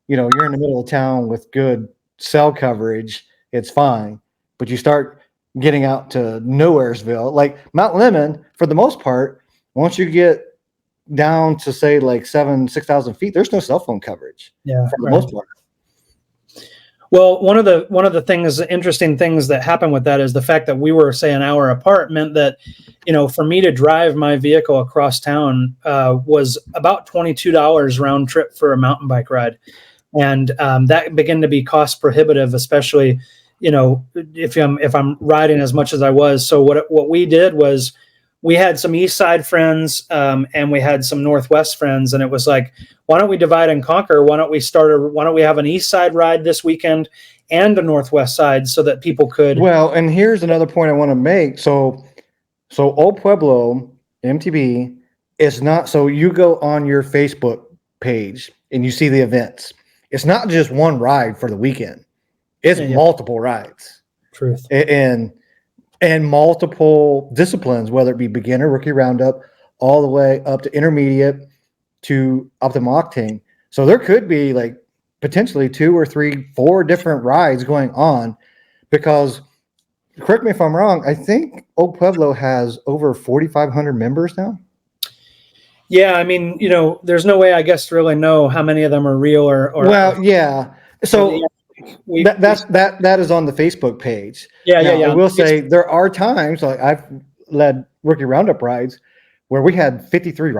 you're in the middle of town with good cell coverage, it's fine. But you start getting out to Nowheresville, like Mount Lemmon, for the most part, once you get down to say 6,000 feet, there's no cell phone coverage. Yeah, for the most part. Well, one of the interesting things that happened with that is the fact that we were, say, an hour apart meant that, for me to drive my vehicle across town was about $22 round trip for a mountain bike ride. And that began to be cost prohibitive, especially, if I'm riding as much as I was. So what we did was we had some East Side friends and we had some Northwest friends, and it was like, why don't we divide and conquer? Why don't we have an East Side ride this weekend and a Northwest side so that people could. Well, and here's another point I want to make. So Old Pueblo MTB is not, so you go on your Facebook page and you see the events. It's not just one ride for the weekend. It's multiple rides. Truth. And multiple disciplines, whether it be beginner, rookie roundup, all the way up to intermediate to optimal octane. So there could be potentially 2 or 3, 4 different rides going on, because correct me if I'm wrong, I think Old Pueblo has over 4,500 members now. Yeah, I mean, there's no way, I guess, to really know how many of them are real or Well, yeah. So that is on the Facebook page. Yeah, now, yeah. I will say there are times, like I've led rookie roundup rides where we had 54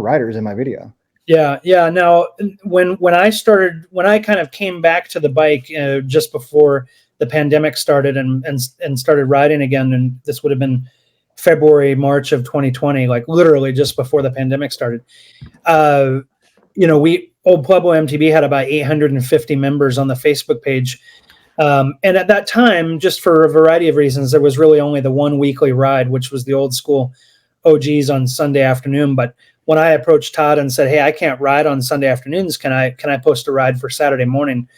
riders in my video. Yeah. Now, when I kind of came back to the bike just before the pandemic started and started riding again, and this would have been February, March of 2020, like literally just before the pandemic started. Old Pueblo MTB had about 850 members on the Facebook page. And at that time, just for a variety of reasons, there was really only the one weekly ride, which was the old school OGs on Sunday afternoon. But when I approached Todd and said, "Hey, I can't ride on Sunday afternoons. Can I post a ride for Saturday morning?"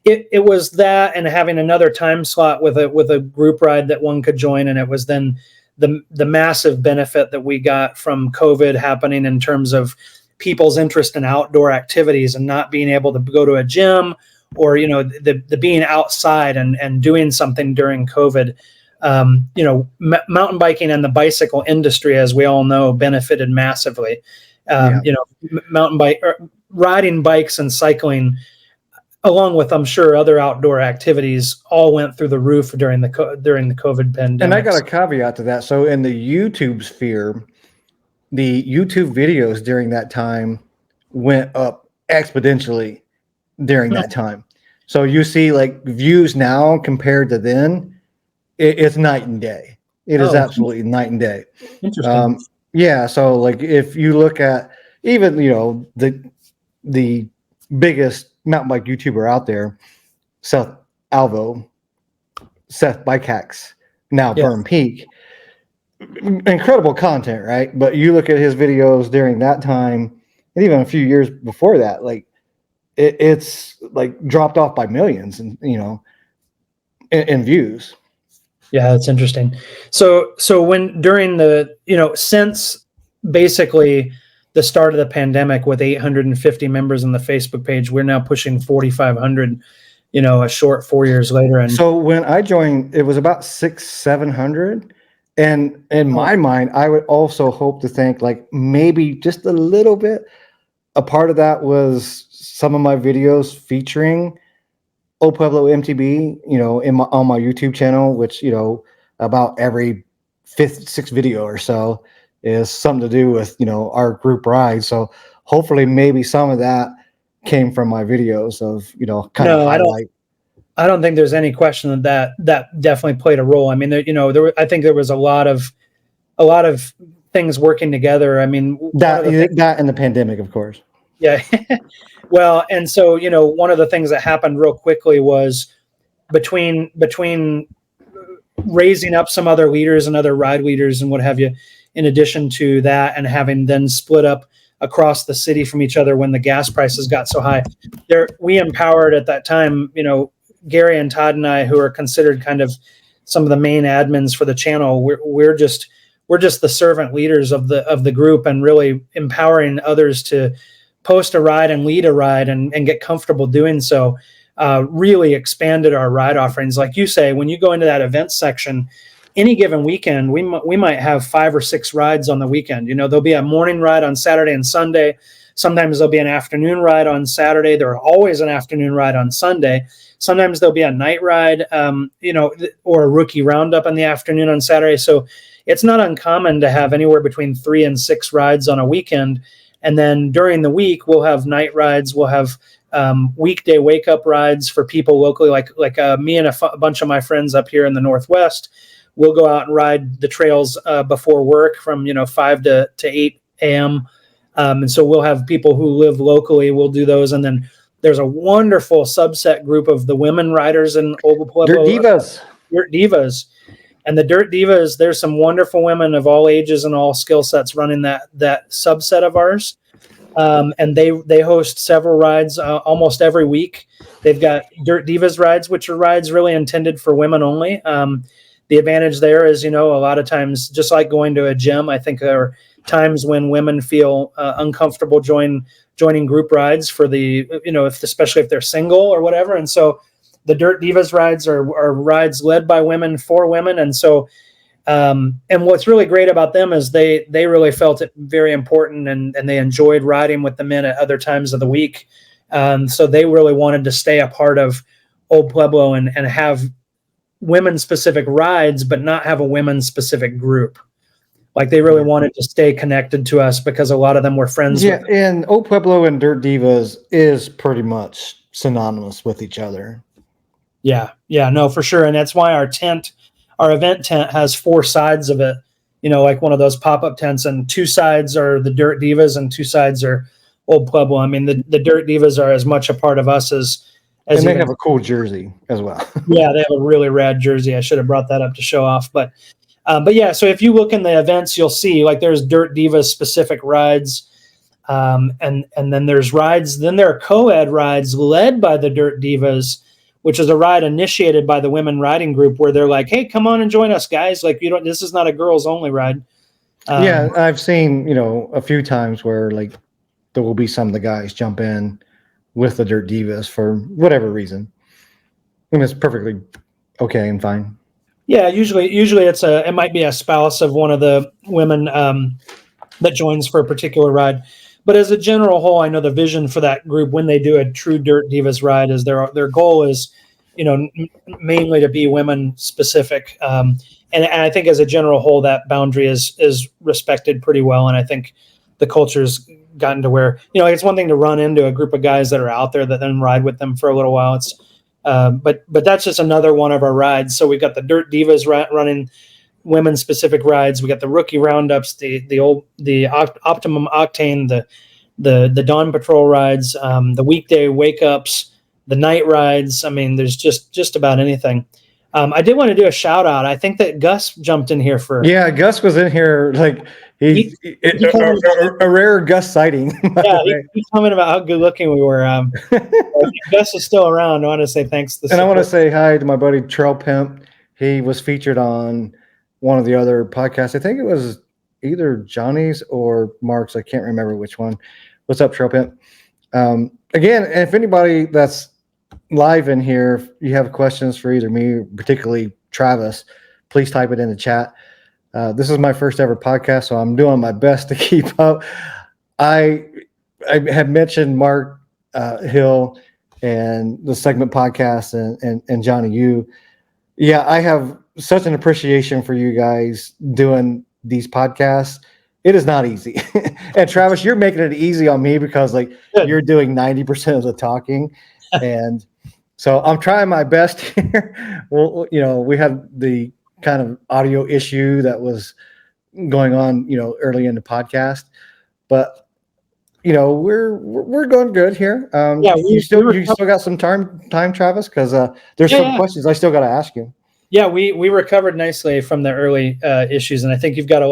It was that, and having another time slot with a group ride that one could join, and it was then the massive benefit that we got from COVID happening in terms of people's interest in outdoor activities and not being able to go to a gym or the being outside and doing something during COVID. Mountain biking and the bicycle industry, as we all know, benefited massively. Mountain bike riding bikes and cycling, along with, I'm sure, other outdoor activities, all went through the roof during the COVID pandemic. And I got a caveat to that. So in the YouTube sphere, the YouTube videos during that time went up exponentially during that time. So you see, like, views now compared to then, it's night and day. It is absolutely night and day. Interesting. Yeah. So, like, if you look at even the biggest mountain bike YouTuber out there, Seth Bike Hacks, now Burn Peak, incredible content, right? But you look at his videos during that time, and even a few years before that, like it's like dropped off by millions, and in views. Yeah, that's interesting. So when during the since basically the start of the pandemic, with 850 members on the Facebook page, we're now pushing 4,500. A short 4 years later. And so when I joined, it was about 600-700. And in my mind, I would also hope to think, like, maybe just a little bit, a part of that was some of my videos featuring Old Pueblo MTB, on my YouTube channel, which, about every sixth video or so is something to do with, our group ride. So hopefully maybe some of that came from my videos of, kind of highlight. I don't think there's any question that definitely played a role. I mean, I think there was a lot of things working together. I mean, that and the pandemic, of course. Yeah. Well, and so, one of the things that happened real quickly was between raising up some other leaders and other ride leaders and what have you, in addition to that, and having then split up across the city from each other when the gas prices got so high, we empowered at that time, Gary and Todd and I, who are considered kind of some of the main admins for the channel, we're just the servant leaders of the group, and really empowering others to post a ride and lead a ride and get comfortable doing so. Really expanded our ride offerings. Like you say, when you go into that event section, any given weekend, we might have 5 or 6 rides on the weekend. There'll be a morning ride on Saturday and Sunday. Sometimes there'll be an afternoon ride on Saturday. There are always an afternoon ride on Sunday. Sometimes there'll be a night ride, or a rookie roundup in the afternoon on Saturday. So it's not uncommon to have anywhere between 3 and 6 rides on a weekend. And then during the week, we'll have night rides. We'll have weekday wake up rides for people locally, like me and a bunch of my friends up here in the Northwest. We'll go out and ride the trails before work from 5 to 8 a.m. And so we'll have people who live locally. We'll do those, and then there's a wonderful subset group of the women riders in Old Pueblo. Dirt Divas. And the Dirt Divas, there's some wonderful women of all ages and all skill sets running that subset of ours. And they host several rides almost every week. They've got Dirt Divas rides, which are rides really intended for women only. The advantage there is, a lot of times, just like going to a gym, I think there are times when women feel uncomfortable joining group rides for the, especially if they're single or whatever. And so the Dirt Divas rides are rides led by women for women. And so And what's really great about them is they really felt it very important, and they enjoyed riding with the men at other times of the week. So they really wanted to stay a part of Old Pueblo and have women specific rides, but not have a women specific group. Like they really wanted to stay connected to us because a lot of them were friends. Yeah, with and Old Pueblo and Dirt Divas is pretty much synonymous with each other. Yeah, no, for sure. And that's why our event tent has 4 sides of it, like one of those pop-up tents, and 2 sides are the Dirt Divas and 2 sides are Old Pueblo. I mean, the Dirt Divas are as much a part of us as and they have a cool jersey as well. Yeah, they have a really rad jersey. I should have brought that up to show off. But yeah, so if you look in the events, you'll see like there's Dirt Divas specific rides. And then there's rides. Then there are co-ed rides led by the Dirt Divas, which is a ride initiated by the women riding group where they're like, hey, come on and join us, guys. Like, this is not a girls only ride. Yeah, I've seen, a few times where like there will be some of the guys jump in with the Dirt Divas for whatever reason. And it's perfectly okay and fine. Yeah, usually it might be a spouse of one of the women that joins for a particular ride. But as a general whole, I know the vision for that group when they do a true Dirt Divas ride is their goal is, mainly to be women specific. And I think as a general whole, that boundary is respected pretty well. And I think the culture's gotten to where, it's one thing to run into a group of guys that are out there that then ride with them for a little while. It's but that's just another one of our rides. So we've got the Dirt Divas running women specific rides. We got the rookie roundups, the Optimum Octane, the Dawn Patrol rides, the weekday wake ups, the night rides. I mean, there's just about anything. I did want to do a shout out. I think that Gus jumped in here for. Yeah, Gus was in here like a rare Gus sighting. Yeah, he commented about how good looking we were. Gus is still around. I want to say thanks. And I want to say hi to my buddy Trail Pimp. He was featured on one of the other podcasts. I think it was either Johnny's or Mark's. I can't remember which one. What's up, Trail Pimp? Again, if anybody that's live in here, if you have questions for either me, particularly Travis, please type it in the chat. This is my first ever podcast, so I'm doing my best to keep up. I have mentioned Mark Hill and the Segment Podcast and Johnny Yu. Yeah, I have such an appreciation for you guys doing these podcasts. It is not easy. And Travis, you're making it easy on me because like you're doing 90% of the talking. And so I'm trying my best here. Well, we had the kind of audio issue that was going on, early in the podcast, but we're going good here. You still got some time, Travis, because there's some questions I still got to ask you. Yeah, we recovered nicely from the early issues, and I think you've got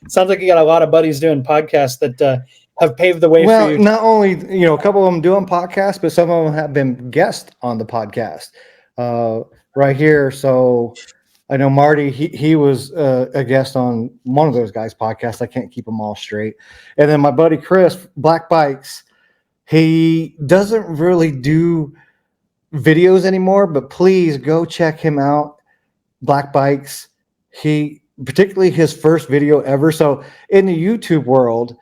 sounds like you got a lot of buddies doing podcasts that have paved the way for you. Not only, a couple of them doing podcasts, but some of them have been guests on the podcast right here. So I know Marty, he was a guest on one of those guys' podcasts. I can't keep them all straight. And then my buddy Chris, Black Bikes, he doesn't really do videos anymore, but please go check him out. Black Bikes, particularly his first video ever. So in the YouTube world,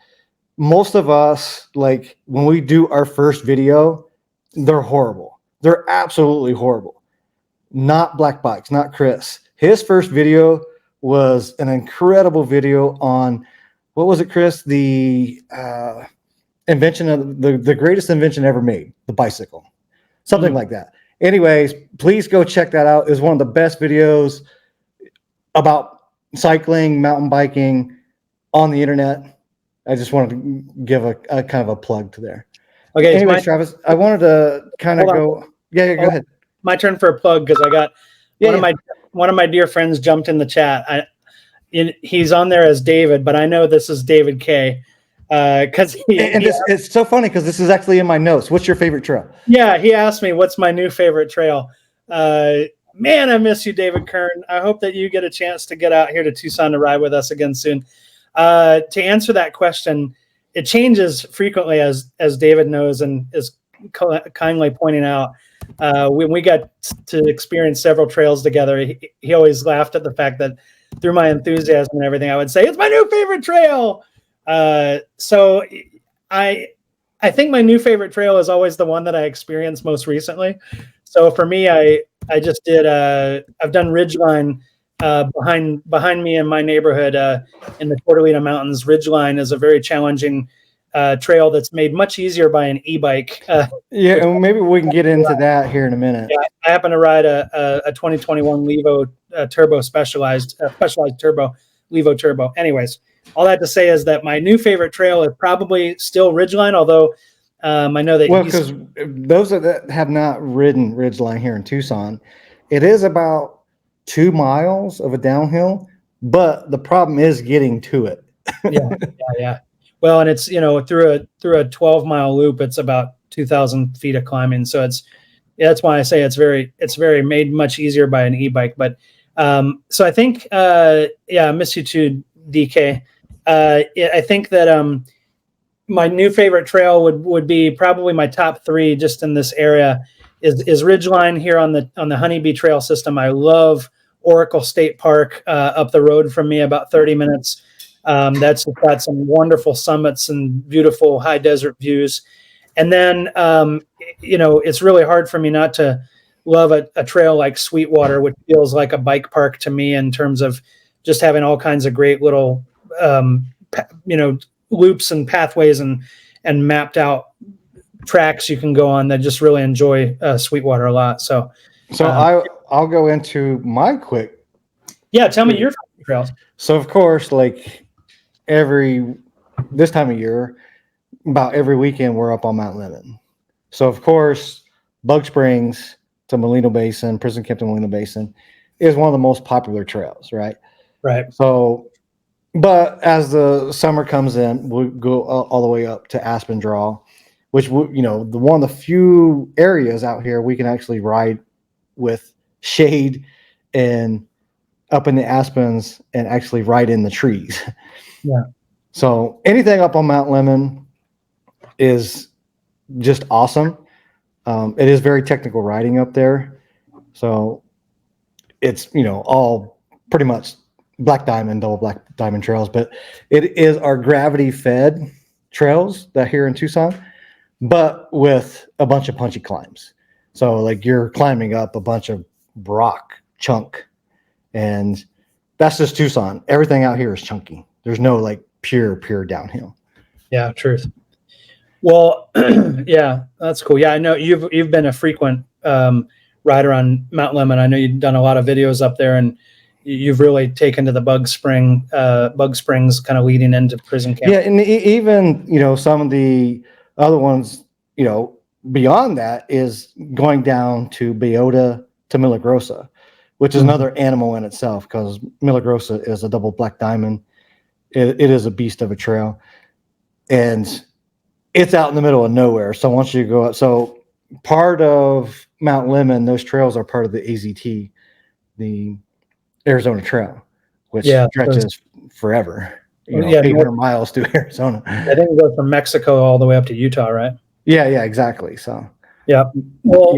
most of us, like when we do our first video, they're horrible. They're absolutely horrible. Not Black Bikes, not Chris. His first video was an incredible video on, what was it, Chris? The invention of the greatest invention ever made, the bicycle, something like that. Anyways, please go check that out. It's one of the best videos about cycling, mountain biking on the internet. I just wanted to give a kind of a plug to there. Okay. Anyways, Travis, I wanted to kind of go. Yeah, go ahead. My turn for a plug because I got one of my dear friends jumped in the chat. He's on there as David, but I know this is David K. Because it's so funny because this is actually in my notes. What's your favorite trail? Yeah, he asked me what's my new favorite trail. Man, I miss you, David Kern. I hope that you get a chance to get out here to Tucson to ride with us again soon. To answer that question, it changes frequently, as David knows and is kindly pointing out. When we got to experience several trails together, he always laughed at the fact that through my enthusiasm and everything, I would say it's my new favorite trail. So I think my new favorite trail is always the one that I experienced most recently. So for me, I just did I've done Ridgeline behind me in my neighborhood in the Tortolita Mountains. Ridgeline is a very challenging trail that's made much easier by an e-bike. Yeah, and maybe we can get into that here in a minute. Yeah, I happen to ride a 2021 Levo Turbo specialized turbo, Levo Turbo. Anyways, all that to say is that my new favorite trail is probably still Ridgeline, although I know that because those that have not ridden Ridgeline here in Tucson, it is about 2 miles of a downhill, but the problem is getting to it. yeah. Well, and it's through a 12-mile loop, it's about 2,000 feet of climbing. So that's why I say it's very made much easier by an e-bike. But so I think I miss you too, DK. I think that my new favorite trail would be probably my top 3 just in this area is Ridgeline here on the Honeybee Trail system. I love Oracle State Park up the road from me, about 30 minutes. That's got some wonderful summits and beautiful high desert views. And then, it's really hard for me not to love a trail like Sweetwater, which feels like a bike park to me in terms of just having all kinds of great little, loops and pathways and mapped out tracks you can go on that just really enjoy Sweetwater a lot. So I'll go into my quick. Yeah. Tell me your trails. So of course, like this time of year, about every weekend we're up on Mount Lemon. So of course, Bug Springs to Molino Basin, Prison Camp to Molino Basin is one of the most popular trails, right? Right. So, but as the summer comes in, we'll go all the way up to Aspen Draw, which the one of the few areas out here we can actually ride with shade and up in the aspens and actually ride in the trees. Yeah. So anything up on Mount Lemon is just awesome. It is very technical riding up there. So it's, all pretty much black diamond, double black diamond trails, but it is our gravity fed trails that here in Tucson, but with a bunch of punchy climbs. So like you're climbing up a bunch of rock chunk, and that's just Tucson. Everything out here is chunky. There's no like pure downhill. Yeah, truth. Well, yeah, that's cool. Yeah, I know you've been a frequent rider on Mount Lemon. I know you've done a lot of videos up there, and you've really taken to the Bug Springs kind of leading into Prison Camp. Yeah, and even some of the other ones, beyond that is going down to Biota to Milagrosa, which is another animal in itself, because Milagrosa is a double black diamond. It is a beast of a trail, and it's out in the middle of nowhere. So once you go up, so part of Mount Lemon, those trails are part of the AZT, the Arizona Trail, which stretches forever. 800 miles to Arizona. I think it goes from Mexico all the way up to Utah, right? Yeah, exactly. So yeah. Well,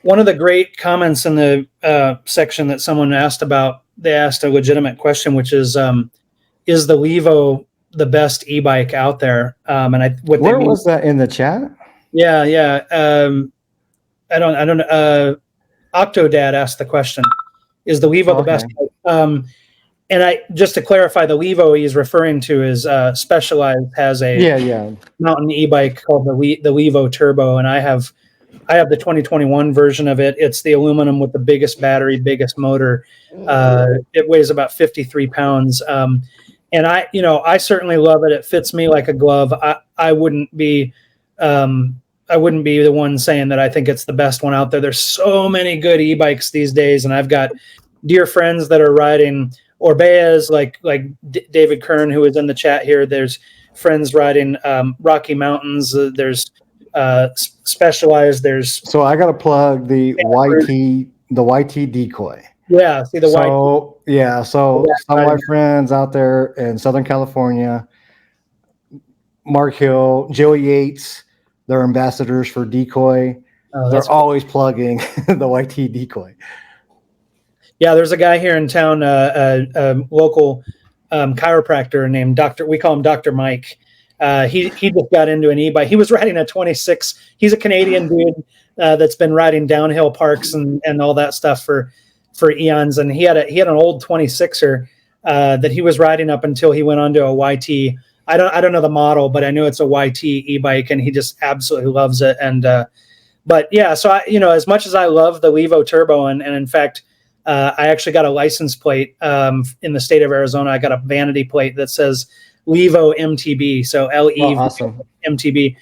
one of the great comments in the section that someone asked about, they asked a legitimate question, which is the Levo the best e-bike out there? Where was that in the chat? Yeah. I don't know. Octodad asked the question: is the Levo the best? And just to clarify, the Levo he's referring to is Specialized has a mountain e-bike called the Levo Turbo, and I have the 2021 version of it. It's the aluminum with the biggest battery, biggest motor. It weighs about 53 pounds. And I certainly love it. It fits me like a glove. I wouldn't be the one saying that I think it's the best one out there. There's so many good e-bikes these days, and I've got dear friends that are riding Orbeas, like David Kern, who is in the chat here. There's friends riding Rocky Mountains. There's Specialized. So I got to plug the YT Decoy. Yeah, see the YT. So some of my friends out there in Southern California, Mark Hill, Joey Yates, they're ambassadors for Decoy. They're always plugging the YT Decoy. Yeah, there's a guy here in town, a local chiropractor named Dr. We call him Dr. Mike. He just got into an e-bike. He was riding a 26. He's a Canadian dude that's been riding downhill parks and all that stuff for eons. And he had an old 26er that he was riding up until he went onto a YT. I don't know the model, but I know it's a YT e-bike, and he just absolutely loves it. And but yeah, so as much as I love the Levo Turbo, and in fact, I actually got a license plate in the state of Arizona. I got a vanity plate that says Levo MTB, so LE awesome. MTB,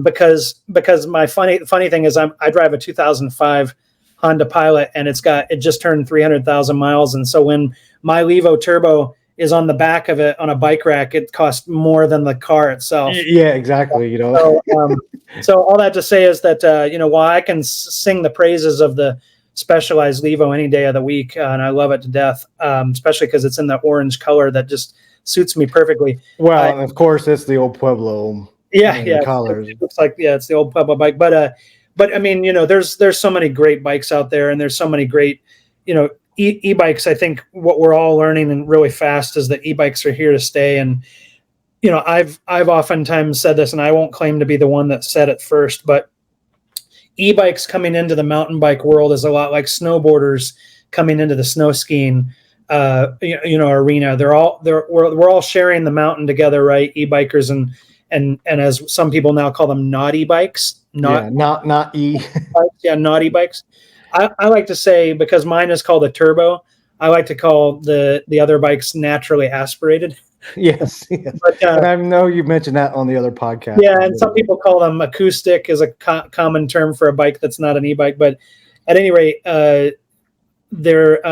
because my funny thing is I drive a 2005 Honda Pilot, and it just turned 300,000 miles, and so when my Levo Turbo is on the back of it on a bike rack, it costs more than the car itself. Yeah, exactly. So all that to say is that while I can sing the praises of the Specialized Levo any day of the week, and I love it to death, especially because it's in the orange color that just suits me perfectly. Well, of course, it's the old Pueblo. Yeah, colors. It looks like it's the old Pueblo bike, but I mean, there's so many great bikes out there, and there's so many great, e-bikes. I think what we're all learning and really fast is that e-bikes are here to stay. And I've oftentimes said this, and I won't claim to be the one that said it first, but e-bikes coming into the mountain bike world is a lot like snowboarders coming into the snow skiing arena. We're all sharing the mountain together, right? E-bikers and as some people now call them naughty bikes, not e bikes, naughty bikes. I like to say, because mine is called a turbo, I like to call the other bikes naturally aspirated. Yes. But, and I know you mentioned that on the other podcast. Yeah, and some people call them acoustic, is a common term for a bike that's not an e-bike. But at any rate, they're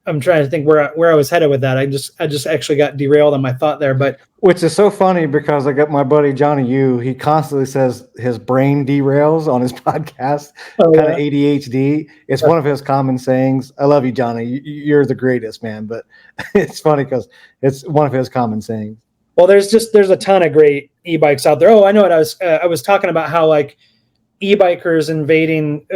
I'm trying to think where I was headed with that. I just actually got derailed on my thought there. But which is so funny, because I got my buddy Johnny Yu. He constantly says his brain derails on his podcast. Kind of ADHD. It's one of his common sayings. I love you, Johnny. You're the greatest, man. But it's funny because it's one of his common sayings. Well, there's a ton of great e-bikes out there. Oh, I know what I was talking about, how like e-bikers invading,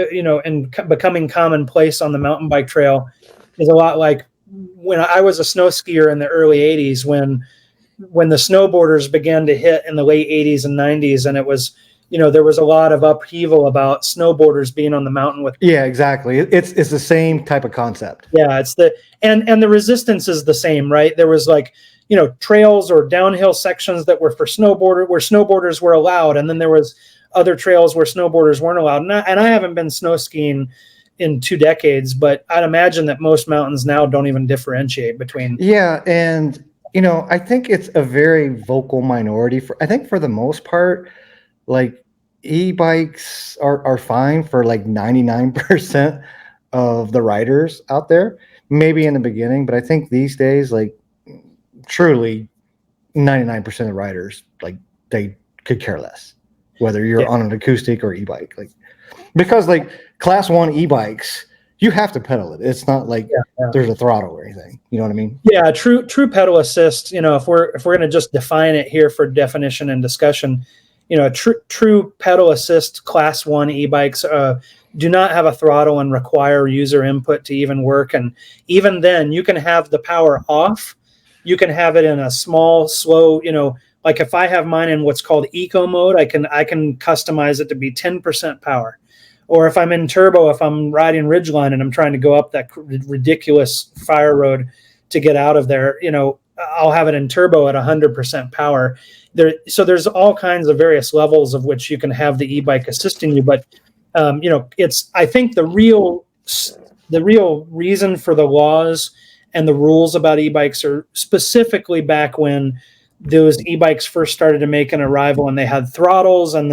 and becoming commonplace on the mountain bike trail is a lot like when I was a snow skier in the early 80s, when the snowboarders began to hit in the late 80s and 90s, and it was, there was a lot of upheaval about snowboarders being on the mountain with. Yeah, exactly. It's the same type of concept. Yeah, it's and the resistance is the same, right? There was like, trails or downhill sections that were for where snowboarders were allowed, and then there was other trails where snowboarders weren't allowed. And I haven't been snow skiing in 2 decades, but I'd imagine that most mountains now don't even differentiate between. Yeah, and I think it's a very vocal minority. I think for the most part, like e-bikes are fine for like 99% of the riders out there. Maybe in the beginning, but I think these days, like truly 99% of riders, like they could care less whether you're on an acoustic or e-bike, like, because like class 1 e-bikes, you have to pedal it. It's not like there's a throttle or anything. You know what I mean? Yeah, true pedal assist. If we're going to just define it here for definition and discussion, true pedal assist class 1 e-bikes do not have a throttle and require user input to even work. And even then, you can have the power off. You can have it in a small, slow, like if I have mine in what's called eco mode, I can customize it to be 10% power. Or if I'm in turbo, if I'm riding Ridgeline and I'm trying to go up that ridiculous fire road to get out of there, I'll have it in turbo at 100% power. So there's all kinds of various levels of which you can have the e-bike assisting you. But I think the real reason for the laws and the rules about e-bikes are specifically back when those e-bikes first started to make an arrival, and they had throttles, and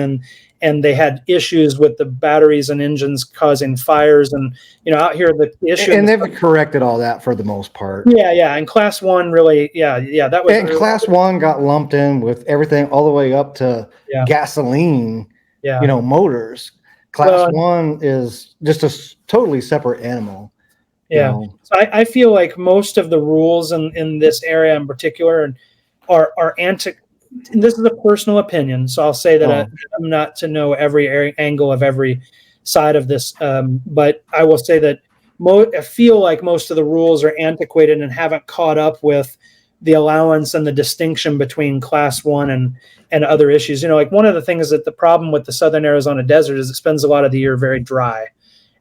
they had issues with the batteries and engines causing fires. And out here the issue, and they've corrected all that for the most part. Yeah, and class 1 really, that was. And class 1 got lumped in with everything all the way up to gasoline. Motors. Class 1 is just a totally separate animal. Yeah, so I feel like most of the rules in this area in particular are anti. And this is a personal opinion, so I'll say that I'm not to know every angle of every side of this, but I will say that I feel like most of the rules are antiquated and haven't caught up with the allowance and the distinction between class 1 and other issues. Like one of the things that the problem with the Southern Arizona desert is it spends a lot of the year very dry.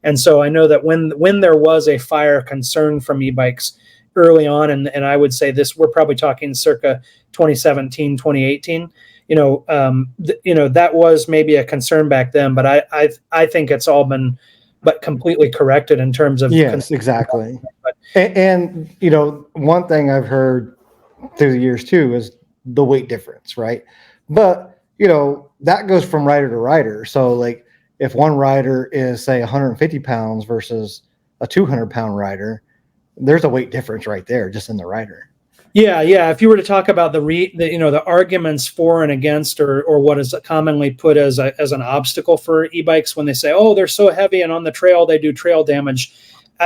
And so I know that when there was a fire concern from e-bikes early on, and I would say we're probably talking circa 2017, 2018, that was maybe a concern back then, but I think it's all been completely corrected in terms of. Yes, exactly. And one thing I've heard through the years too is the weight difference, right? But that goes from rider to rider. So like if one rider is say 150 pounds versus a 200-pound rider, there's a weight difference right there just in the rider. Yeah. If you were to talk about the arguments for and against, or what is commonly put as an obstacle for e-bikes when they say, oh, they're so heavy and on the trail they do trail damage.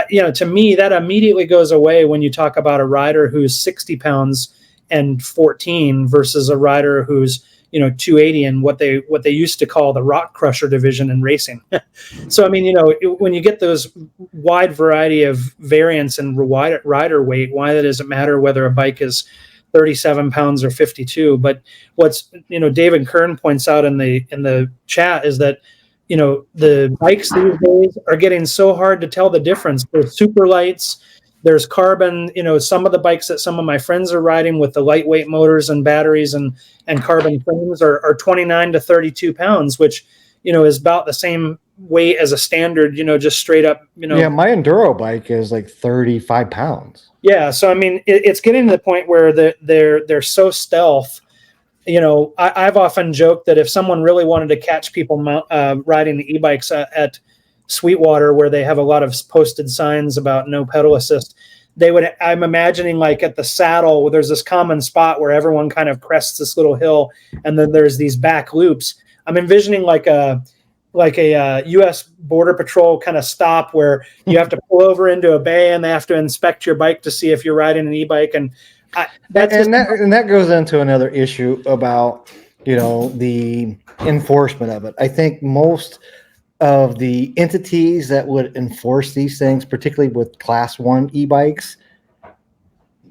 To me, that immediately goes away when you talk about a rider who's 60 pounds and 14 versus a rider who's 280 and what they used to call the rock crusher division in racing. So I mean, when you get those wide variety of variants and rider weight, why does it matter whether a bike is 37 pounds or 52? But what's David Kern points out in the chat is that the bikes these days are getting so hard to tell the difference. There's super lights, there's carbon, some of the bikes that some of my friends are riding with the lightweight motors and batteries and carbon frames are 29 to 32 pounds, which, is about the same weight as a standard, just straight up, Yeah, my enduro bike is like 35 pounds. Yeah. So, I mean, it's getting to the point where they're so stealth. I've often joked that if someone really wanted to catch people riding the e-bikes at Sweetwater, where they have a lot of posted signs about no pedal assist, I'm imagining like at the saddle where there's this common spot where everyone kind of crests this little hill, and then there's these back loops. I'm envisioning like a U.S. Border Patrol kind of stop where you have to pull over into a bay and they have to inspect your bike to see if you're riding an e-bike. And that goes into another issue about the enforcement of it. I think most of the entities that would enforce these things, particularly with class 1 e-bikes,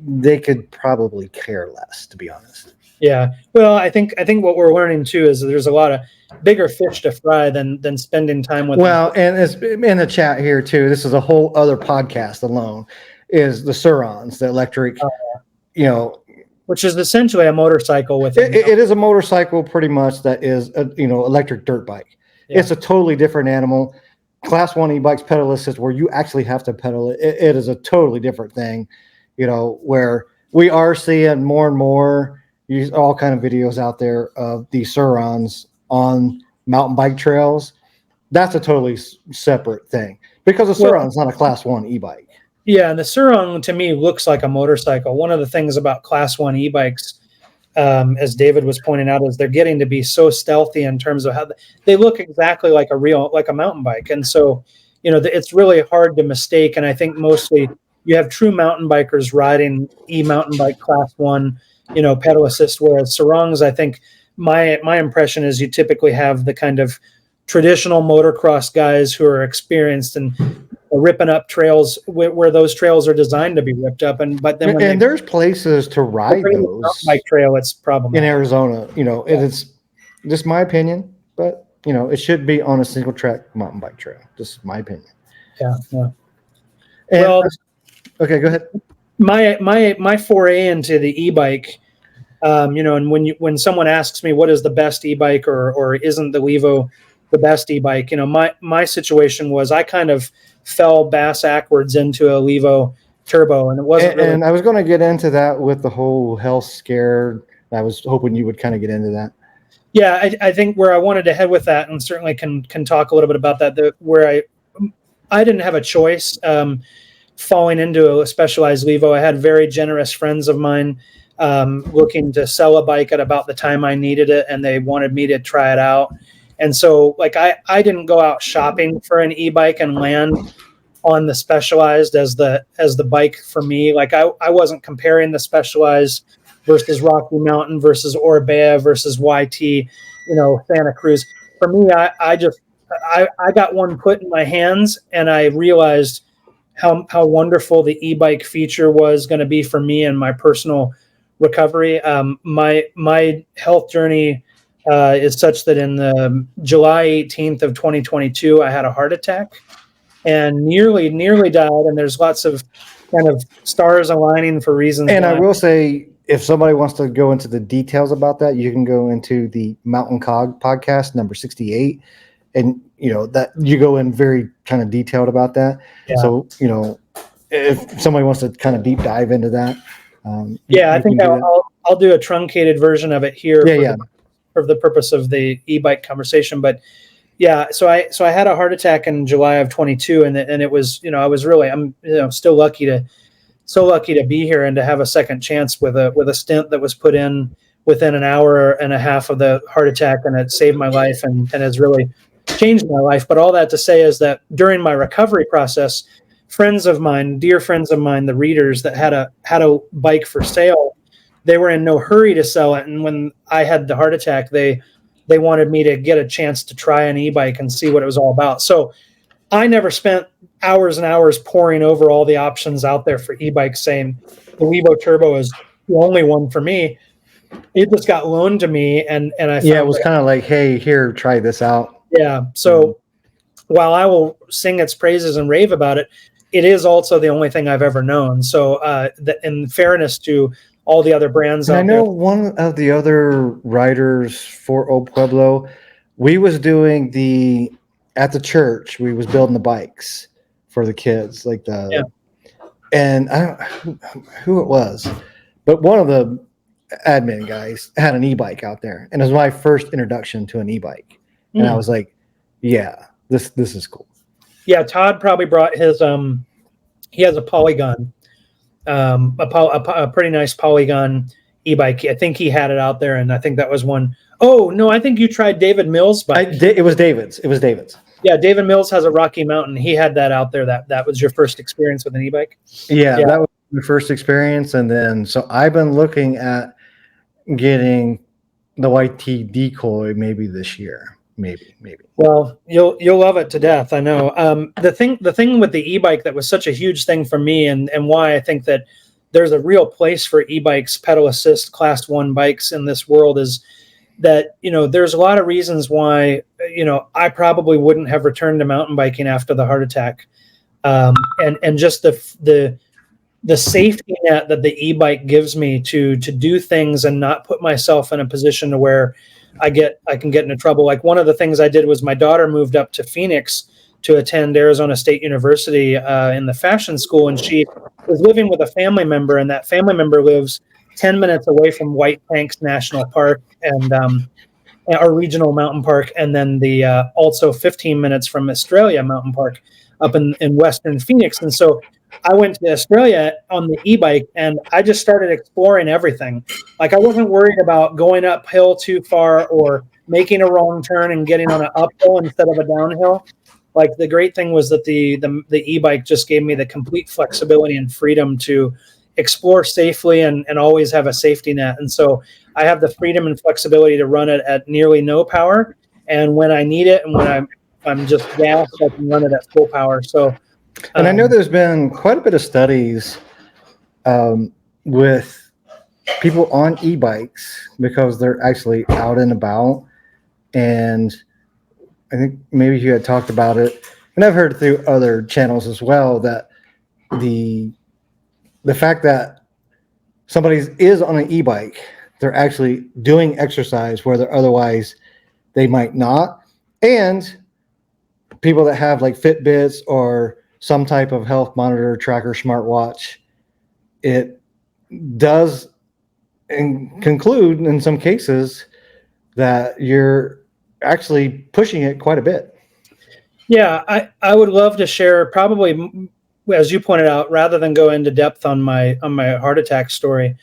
they could probably care less, to be honest. Yeah. Well, I think what we're learning too is there's a lot of bigger fish to fry than spending time with. Well, and it's in the chat here too. This is a whole other podcast alone. Is the Surons, the electric, which is essentially a motorcycle with it is a motorcycle pretty much that is a electric dirt bike. Yeah. It's a totally different animal. Class 1 e-bikes pedal assist, where you actually have to pedal it. It is a totally different thing, where we are seeing more and more all kind of videos out there of the Surons on mountain bike trails. That's a totally separate thing because the Suron's not a class 1 e-bike. Yeah, and the Suron to me looks like a motorcycle. One of the things about class 1 e-bikes, as David was pointing out, is they're getting to be so stealthy in terms of how they look exactly like a mountain bike. And so, it's really hard to mistake. And I think mostly you have true mountain bikers riding e-mountain bike class 1, pedal assist, whereas Surongs, I think my impression is you typically have the kind of traditional motocross guys who are experienced and ripping up trails where those trails are designed to be ripped up. But then there's places to ride those bike trail, it's problematic. In Arizona, it's just my opinion, but it should be on a single track mountain bike trail. Just my opinion. Yeah. And, okay, go ahead. My foray into the e-bike, and when someone asks me what is the best e-bike or isn't the Levo the best e-bike, my situation was I kind of fell bass backwards into a Levo turbo, and it wasn't. And I was going to get into that with the whole health scare. I was hoping you would kind of get into that. Yeah, I think where I wanted to head with that, and certainly can talk a little bit about that. Where I didn't have a choice falling into a Specialized Levo. I had very generous friends of mine looking to sell a bike at about the time I needed it, and they wanted me to try it out. And so, like, I didn't go out shopping for an e-bike and land on the Specialized as the bike for me. Like, I wasn't comparing the Specialized versus Rocky Mountain versus Orbea versus YT, Santa Cruz. For me, I got one put in my hands, and I realized how wonderful the e-bike feature was going to be for me and my personal recovery. My health journey is such that in the July 18th of 2022, I had a heart attack and nearly died. And there's lots of kind of stars aligning for reasons. And I why. will say, if somebody wants to go into the details about that, you can go into the Mountain COG podcast number 68, and that you go in very kind of detailed about that. Yeah. So if somebody wants to kind of deep dive into that, I think I'll do a truncated version of it here for the purpose of the e-bike conversation. But yeah, so I had a heart attack in July of 22, and it was I'm still lucky to be here and to have a second chance with a stent that was put in within an hour and a half of the heart attack, and it saved my life and has really changed my life. But all that to say is that during my recovery process, dear friends of mine, the readers that had a bike for sale, they were in no hurry to sell it. And when I had the heart attack, they wanted me to get a chance to try an e-bike and see what it was all about. So I never spent hours and hours poring over all the options out there for e-bikes, saying the Wevo Turbo is the only one for me. It just got loaned to me, and I found it was kind of like, hey, here, try this out. Yeah. So while I will sing its praises and rave about it, it is also the only thing I've ever known. So in fairness to all the other brands and out I know there, one of the other writers for Pueblo, we was doing at the church, we was building the bikes for the kids, like and I don't know who it was, but one of the admin guys had an e-bike out there, and it was my first introduction to an e-bike. And I was like, yeah, this is cool. Yeah, Todd probably brought his he has a Polygon, a pretty nice Polygon e-bike. I think he had it out there, and I think that was one. Oh no, I think you tried David Mills' bike. It was David's. Yeah, David Mills has a Rocky Mountain. He had that out there. That was your first experience with an e-bike? Yeah, that was my first experience. And then, so I've been looking at getting the YT decoy maybe this year. Maybe. Well, you'll love it to death. I know. The thing with the e-bike that was such a huge thing for me, and why I think that there's a real place for e-bikes, pedal assist class 1 bikes in this world, is that there's a lot of reasons why I probably wouldn't have returned to mountain biking after the heart attack, and just the safety net that the e-bike gives me to do things and not put myself in a position to where I can get into trouble. Like, one of the things I did was my daughter moved up to Phoenix to attend Arizona State University in the fashion school, and she was living with a family member, and that family member lives 10 minutes away from White Tanks National Park and our regional mountain park, and then also 15 minutes from Australia Mountain Park up in Western Phoenix. And so I went to Australia on the e-bike, and I just started exploring everything. Like, I wasn't worried about going uphill too far or making a wrong turn and getting on an uphill instead of a downhill. Like, the great thing was that the e-bike just gave me the complete flexibility and freedom to explore safely and always have a safety net. And so I have the freedom and flexibility to run it at nearly no power. And when I need it, and when I'm just gassed, I can run it at full power. So, and I know there's been quite a bit of studies with people on e-bikes, because they're actually out and about. And I think maybe you had talked about it, and I've heard through other channels as well, that the fact that somebody is on an e-bike, they're actually doing exercise where otherwise they might not. And people that have like Fitbits or some type of health monitor, tracker, smartwatch, it does conclude in some cases that you're actually pushing it quite a bit. Yeah, I would love to share, probably, as you pointed out, rather than go into depth on my heart attack story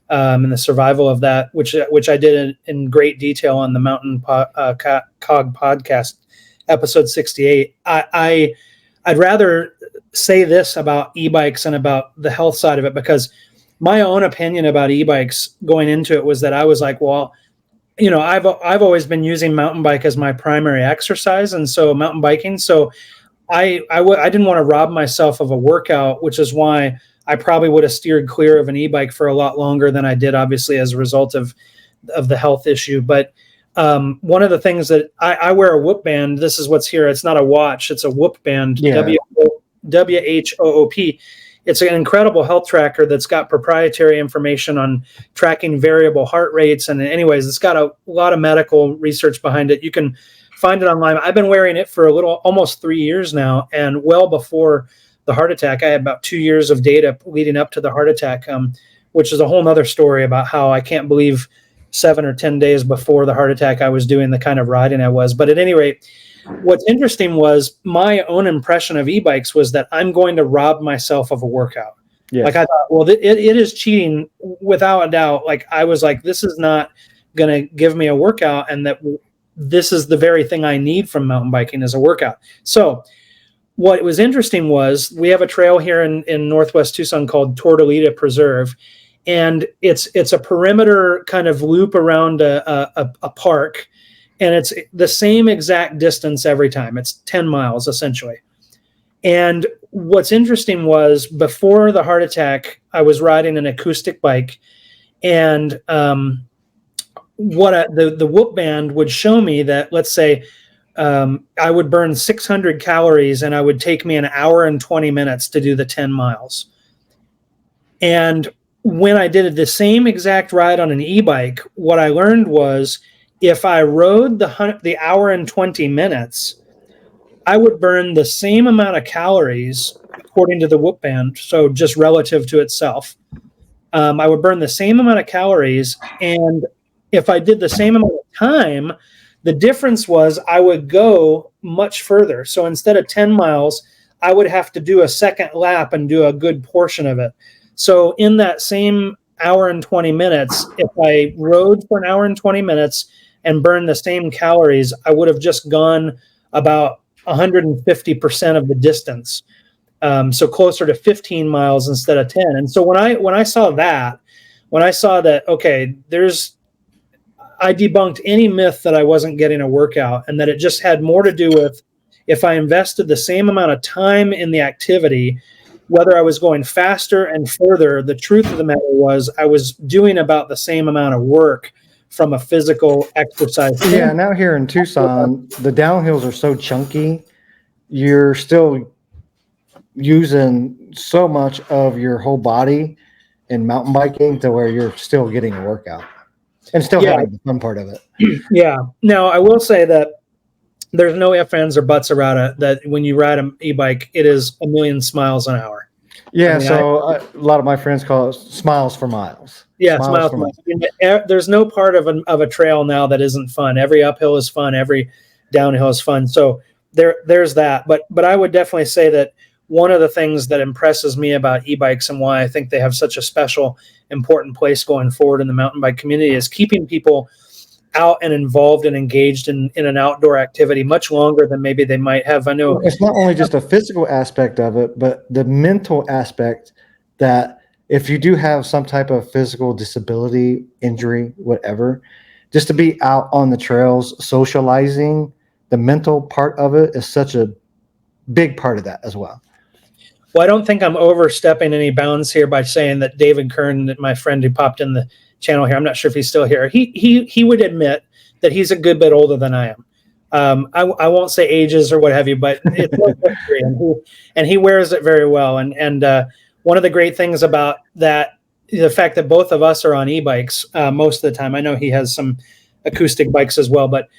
and the survival of that, which I did in great detail on the Mountain COG podcast, episode 68. I'd rather say this about e-bikes and about the health side of it, because my own opinion about e-bikes going into it was that I was like, well, I've always been using mountain bike as my primary exercise, and so mountain biking. So I didn't want to rob myself of a workout, which is why I probably would have steered clear of an e-bike for a lot longer than I did, obviously, as a result of the health issue. But one of the things that I wear a Whoop band. This is what's here. It's not a watch. It's a Whoop band. Yeah. WHOOP. It's an incredible health tracker that's got proprietary information on tracking variable heart rates. And anyways, it's got a lot of medical research behind it. You can find it online. I've been wearing it for almost 3 years now. And well before the heart attack, I had about 2 years of data leading up to the heart attack, which is a whole nother story about how I can't believe 7 or 10 days before the heart attack, I was doing the kind of riding I was. But at any rate, what's interesting was my own impression of e-bikes was that I'm going to rob myself of a workout. Yes. Like I thought, well, it is cheating without a doubt. Like I was like, this is not going to give me a workout, and that this is the very thing I need from mountain biking as a workout. So what was interesting was we have a trail here in Northwest Tucson called Tortolita Preserve, and it's a perimeter kind of loop around a park. And it's the same exact distance every time. It's 10 miles, essentially. And what's interesting was before the heart attack, I was riding an acoustic bike. And the Whoop band would show me that, let's say, I would burn 600 calories and I would take me an hour and 20 minutes to do the 10 miles. And when I did the same exact ride on an e-bike, what I learned was, if I rode the hour and 20 minutes, I would burn the same amount of calories according to the Whoop band. So just relative to itself, I would burn the same amount of calories. And if I did the same amount of time, the difference was I would go much further. So instead of 10 miles, I would have to do a second lap and do a good portion of it. So in that same hour and 20 minutes, if I rode for an hour and 20 minutes and burned the same calories, I would have just gone about 150% of the distance. So closer to 15 miles instead of 10. And so when I saw that, okay, I debunked any myth that I wasn't getting a workout, and that it just had more to do with if I invested the same amount of time in the activity, whether I was going faster and further. The truth of the matter was I was doing about the same amount of work from a physical exercise. Yeah, now here in Tucson, the downhills are so chunky, you're still using so much of your whole body in mountain biking to where you're still getting a workout and still having the fun part of it. Yeah. Now, I will say that there's no ifs, ands, or buts about it, that when you ride an e-bike, it is a million miles an hour. Yeah, a lot of my friends call it smiles for miles. Yeah, smiles for miles. There's no part of a trail now that isn't fun. Every uphill is fun. Every downhill is fun. So there's that. But I would definitely say that one of the things that impresses me about e-bikes and why I think they have such a special, important place going forward in the mountain bike community is keeping people out and involved and engaged in an outdoor activity much longer than maybe they might have. I know it's not only just a physical aspect of it, but the mental aspect, that if you do have some type of physical disability, injury, whatever, just to be out on the trails, socializing, the mental part of it is such a big part of that as well. Well, I don't think I'm overstepping any bounds here by saying that David Kern, my friend who popped in the channel here, I'm not sure if he's still here, he would admit that he's a good bit older than I am. I won't say ages or what have you, but it's history, and he wears it very well. And one of the great things about that, the fact that both of us are on e-bikes most of the time. I know he has some acoustic bikes as well, but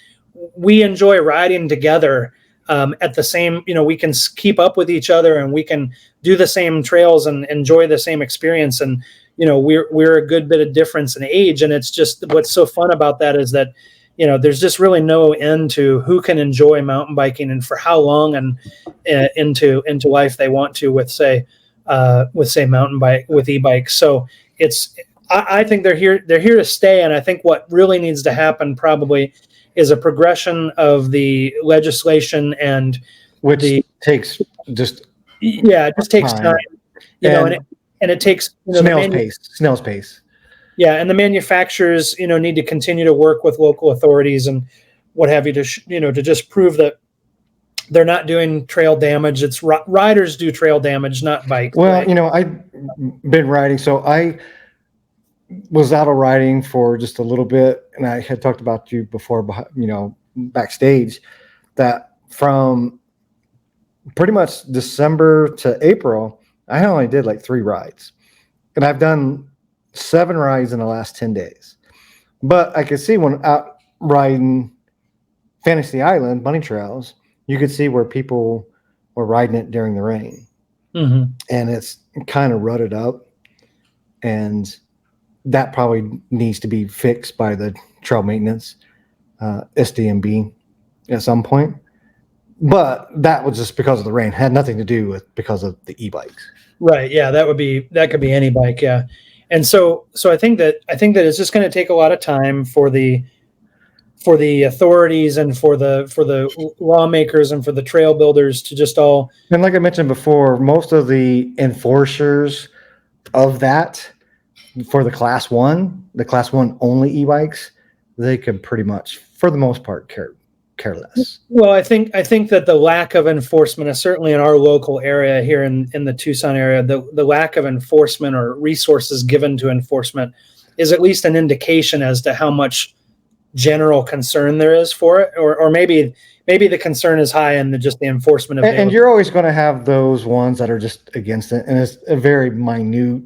we enjoy riding together at the same, we can keep up with each other and we can do the same trails and enjoy the same experience. And, we're a good bit of difference in age. And it's just, what's so fun about that is that, there's just really no end to who can enjoy mountain biking and for how long and into life they want to with say mountain bike, with e-bikes. So I think they're here to stay. And I think what really needs to happen probably is a progression of the legislation, and which takes just it just takes time, and it takes snail's pace. Yeah, and the manufacturers, need to continue to work with local authorities and what have you to just prove that they're not doing trail damage. It's riders do trail damage, not bikes. Well, right? I've been riding, so I was out of riding for just a little bit, and I had talked about you before, backstage, that from pretty much December to April, I only did like 3 rides, and I've done 7 rides in the last 10 days. But I could see when out riding Fantasy Island, bunny trails, you could see where people were riding it during the rain. Mm-hmm. And it's kind of rutted up, and that probably needs to be fixed by the trail maintenance, SDMB, at some point. But that was just because of the rain. It had nothing to do with because of the e-bikes. Right. Yeah, that could be any bike. Yeah. And so I think that it's just going to take a lot of time for the authorities and for the lawmakers and for the trail builders to just all. And like I mentioned before, most of the enforcers of that for the class 1 only e-bikes, they could pretty much, for the most part, care less. Well, I think that the lack of enforcement is certainly in our local area here in the Tucson area, the lack of enforcement or resources given to enforcement is at least an indication as to how much general concern there is for it, or maybe the concern is high and just the enforcement of and you're always going to have those ones that are just against it, and it's a very minute,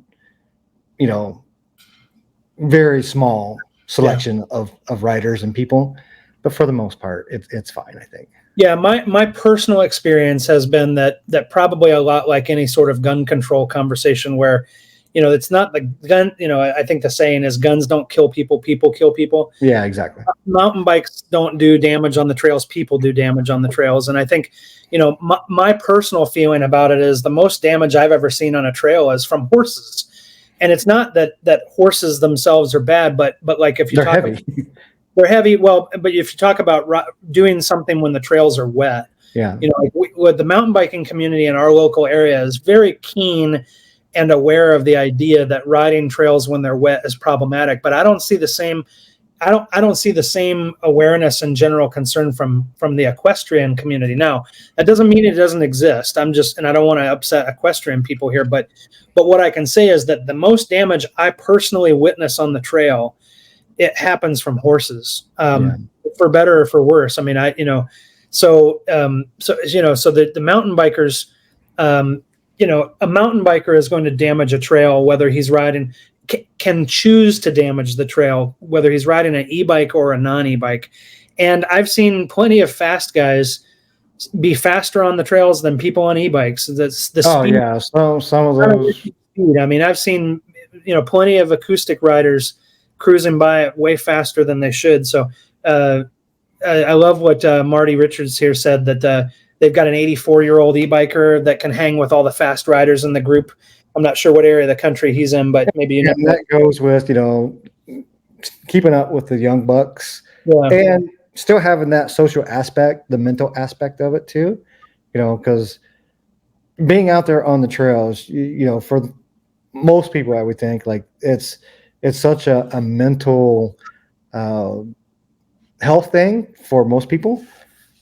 very small selection of riders and people, but for the most part it's fine, I think. Yeah, my personal experience has been that probably a lot like any sort of gun control conversation where it's not the gun. I think the saying is guns don't kill people, people kill people. Yeah, exactly. Mountain bikes don't do damage on the trails. People do damage on the trails. And I think, my personal feeling about it is the most damage I've ever seen on a trail is from horses. And it's not that horses themselves are bad, but like if you they're talk heavy. they're heavy. Well, but if you talk about doing something when the trails are wet, yeah, with the mountain biking community in our local area is very keen and aware of the idea that riding trails when they're wet is problematic. But I don't see the same. I don't see the same awareness and general concern from the equestrian community. Now, that doesn't mean it doesn't exist. And I don't want to upset equestrian people here, but what I can say is that the most damage I personally witness on the trail, it happens from horses, for better or for worse. I mean, so the mountain bikers, a mountain biker is going to damage a trail, whether he's riding, can choose to damage the trail, whether he's riding an e-bike or a non-e-bike. And I've seen plenty of fast guys be faster on the trails than people on e-bikes. Speed. Yeah. So some of those. Speed. I mean, I've seen, plenty of acoustic riders cruising by it way faster than they should. So I love what Marty Richards here said, that they've got an 84-year-old e-biker that can hang with all the fast riders in the group. I'm not sure what area of the country he's in, but maybe that goes with keeping up with the young bucks, and still having that social aspect, the mental aspect of it too. Because being out there on the trails, for most people, I would think like it's such a mental health thing for most people,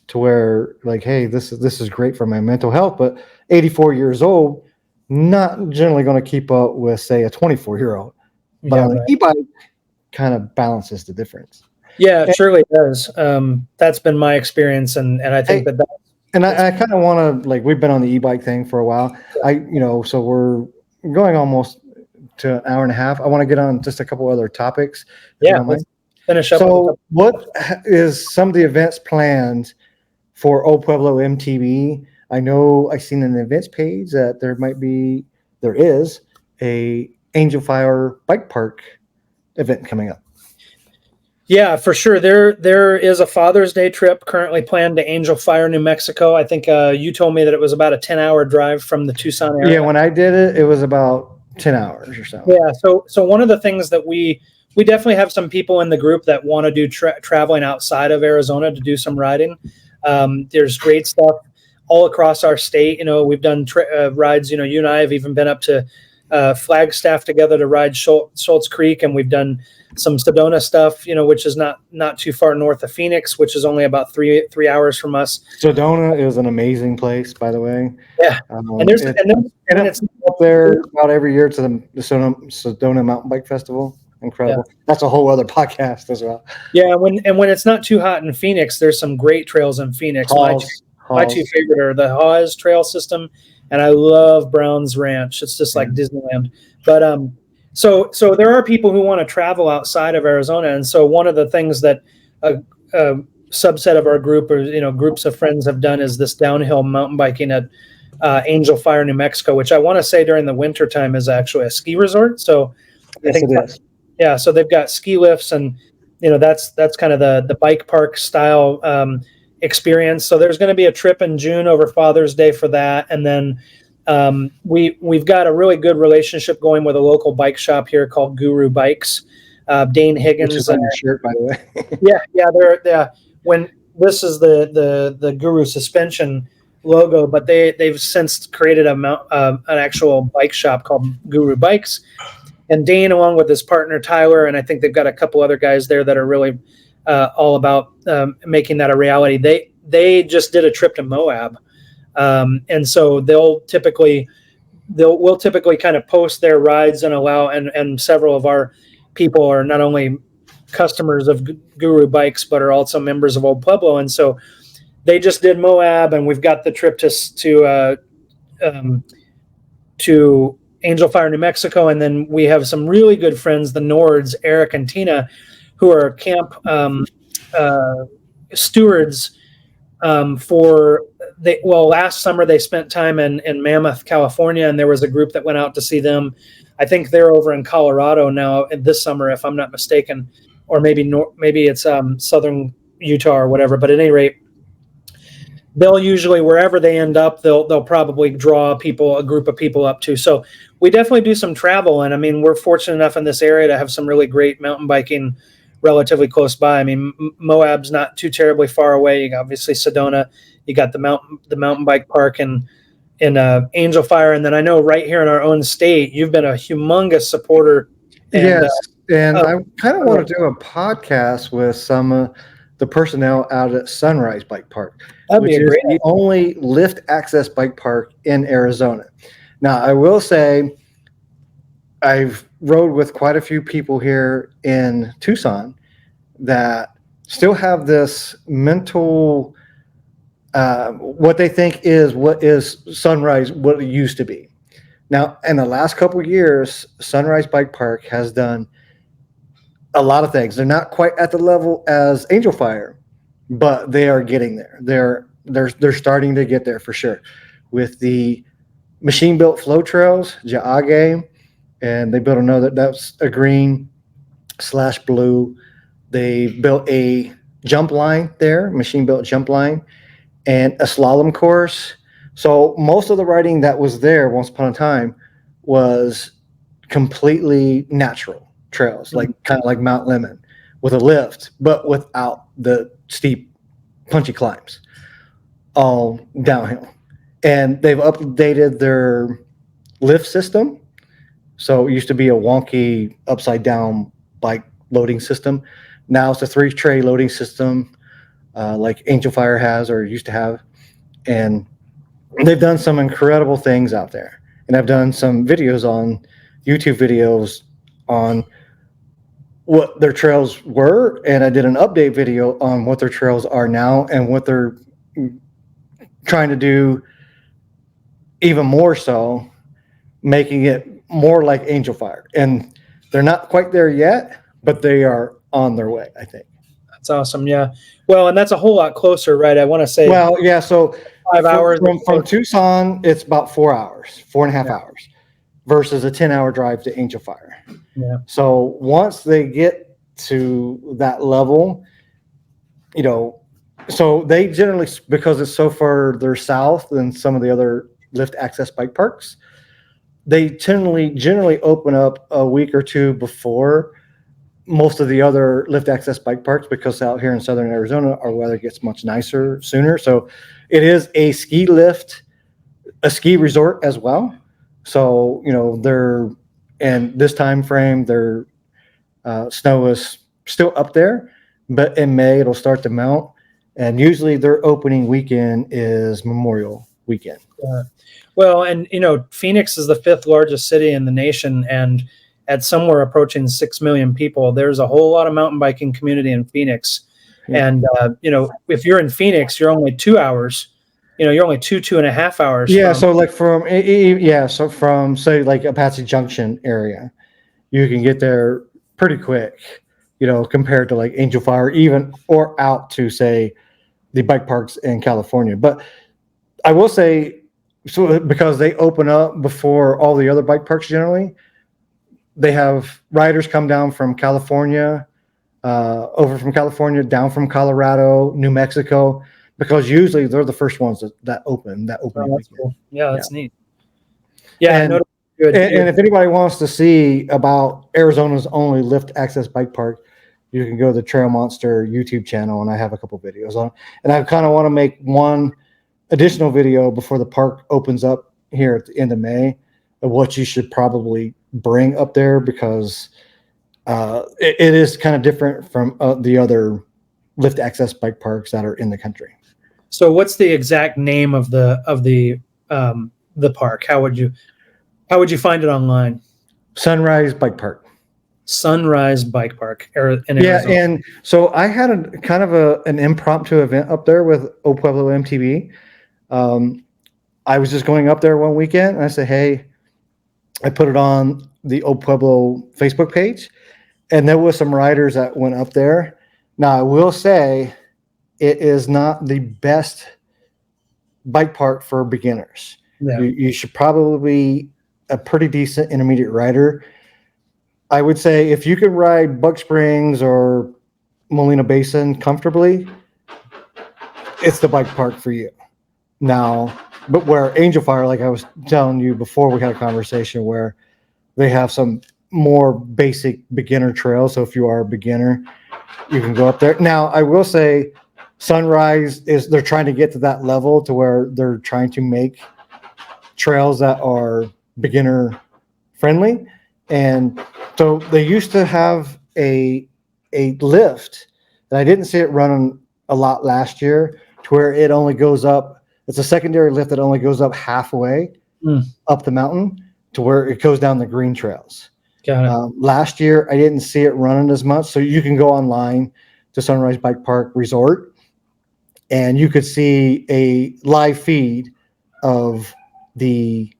to where like, hey, this is great for my mental health. But 84 years old, not generally going to keep up with, say, a 24-year-old. But on an e-bike, kind of balances the difference. Yeah, it surely does. That's been my experience, and I think that. And I kind of want to, like, we've been on the e-bike thing for a while. So we're going almost to an hour and a half. I want to get on just a couple other topics. Yeah, let's finish up. So what is some of the events planned for Pueblo MTB? I know I've seen in the events page that there is a Angel Fire Bike Park event coming up. Yeah, for sure. There is a Father's Day trip currently planned to Angel Fire, New Mexico. I think you told me that it was about a 10-hour drive from the Tucson area. Yeah, when I did it, it was about 10 hours or so. Yeah, so one of the things that we definitely have some people in the group that want to do traveling outside of Arizona to do some riding. There's great stuff all across our state. We've done rides. You and I have even been up to Flagstaff together to ride Schultz Creek, and we've done some Sedona stuff, which is not too far north of Phoenix, which is only about three hours from us. Sedona is an amazing place, by the way. Yeah, and it's up there about every year to the Sedona Mountain Bike Festival. Incredible. Yeah. That's a whole other podcast as well. Yeah, when it's not too hot in Phoenix, there's some great trails in Phoenix. My two favorite are the Hawes Trail System, and I love Brown's Ranch. It's just like Disneyland. But so there are people who want to travel outside of Arizona, and so one of the things that a subset of our group, or groups of friends, have done is this downhill mountain biking at Angel Fire, New Mexico, which I want to say during the winter time is actually a ski resort. So yes, I think it is. Yeah, so they've got ski lifts, and that's kind of the bike park style experience. So there's going to be a trip in June over Father's Day for that, and then we've got a really good relationship going with a local bike shop here called Guru Bikes. Dane Higgins, which is on your shirt, by the way. they're when this is the Guru suspension logo, but they've since created an actual bike shop called Guru Bikes. And Dane, along with his partner Tyler, and I think they've got a couple other guys there that are really all about making that a reality. They just did a trip to Moab, and so we'll typically kind of post their rides and allow, and several of our people are not only customers of Guru Bikes but are also members of Old Pueblo, and so they just did Moab, and we've got the trip to Angel Fire, New Mexico, and then we have some really good friends, the Nords, Eric and Tina, who are camp stewards last summer they spent time in Mammoth, California, and there was a group that went out to see them. I think they're over in Colorado now this summer, if I'm not mistaken, or maybe it's southern Utah or whatever. But at any rate, they'll usually, wherever they end up, they'll probably draw a group of people up to. So we definitely do some travel, and I mean, we're fortunate enough in this area to have some really great mountain biking relatively close by. I mean, Moab's not too terribly far away. You got obviously Sedona, you got the mountain bike park in Angel Fire, and then I know right here in our own state, you've been a humongous supporter. Yes, and I kind of want to do a podcast with some of the personnel out at Sunrise Bike Park, which is the only lift access bike park in Arizona. Now, I will say I've rode with quite a few people here in Tucson that still have this mental, what they think is what is Sunrise, what it used to be. Now, in the last couple of years, Sunrise Bike Park has done a lot of things. They're not quite at the level as Angel Fire, but they are getting there. They're starting to get there for sure with the machine built flow trails, Jaage, and they built another that's a green/blue. They built a jump line there, machine built jump line, and a slalom course. So most of the riding that was there once upon a time was completely natural trails, like kind of like Mount Lemmon with a lift, but without the steep, punchy climbs, all downhill. And they've updated their lift system. So it used to be a wonky upside down bike loading system. Now it's a 3-tray loading system, like Angel Fire has or used to have. And they've done some incredible things out there. And I've done some videos on YouTube videos on what their trails were. And I did an update video on what their trails are now and what they're trying to do even more so, making it more like Angel Fire. And they're not quite there yet, but they are on their way, I think. That's awesome. Yeah. Well, and that's a whole lot closer, right? I want to say. Well, yeah. So 5 hours from Tucson, it's about 4 hours, 4.5 hours versus a 10-hour drive to Angel Fire. Yeah. So once they get to that level, so they generally, because it's so further south than some of the other lift access bike parks, they generally open up a week or two before most of the other lift access bike parks, because out here in southern Arizona our weather gets much nicer sooner. So it is a ski resort as well. So, they're in this time frame, their snow is still up there, but in May it'll start to melt. And usually their opening weekend is Memorial Weekend. Well, and Phoenix is the 5th largest city in the nation, and at somewhere approaching 6 million people, there's a whole lot of mountain biking community in Phoenix. Yeah. And if you're in Phoenix, you're only 2 hours. You're only 2.5 hours. Yeah, so like from say like Apache Junction area, you can get there pretty quick, compared to like Angel Fire, even or out to say the bike parks in California. But I will say, so because they open up before all the other bike parks generally, they have riders come down from California, over from California, down from Colorado, New Mexico, because usually they're the first ones that open. Oh, that's cool. Yeah, that's neat. Yeah, and if anybody wants to see about Arizona's only lift access bike park, you can go to the Trail Monster YouTube channel, and I have a couple videos on it. And I kind of want to make one additional video before the park opens up here at the end of May of what you should probably bring up there, because it is kind of different from the other lift access bike parks that are in the country. So what's the exact name of the park? How would you find it online? Sunrise Bike Park. Sunrise Bike Park. In yeah, Arizona. And so I had an impromptu event up there with Pueblo MTB. I was just going up there one weekend, and I said, hey, I put it on the Pueblo Facebook page, and there was some riders that went up there. Now, I will say it is not the best bike park for beginners. Yeah. You should probably be a pretty decent intermediate rider. I would say if you can ride Buck Springs or Molina Basin comfortably, it's the bike park for you. Now, but where Angel Fire, like I was telling you before we had a conversation, where they have some more basic beginner trails. So if you are a beginner, you can go up there. Now, I will say Sunrise they're trying to get to that level to where they're trying to make trails that are beginner friendly. And so they used to have a lift that I didn't see it running a lot last year, to where it only goes up. It's a secondary lift that only goes up halfway up the mountain to where it goes down the green trails. Got it. Last year, I didn't see it running as much. So you can go online to Sunrise Bike Park Resort, and you could see a live feed of the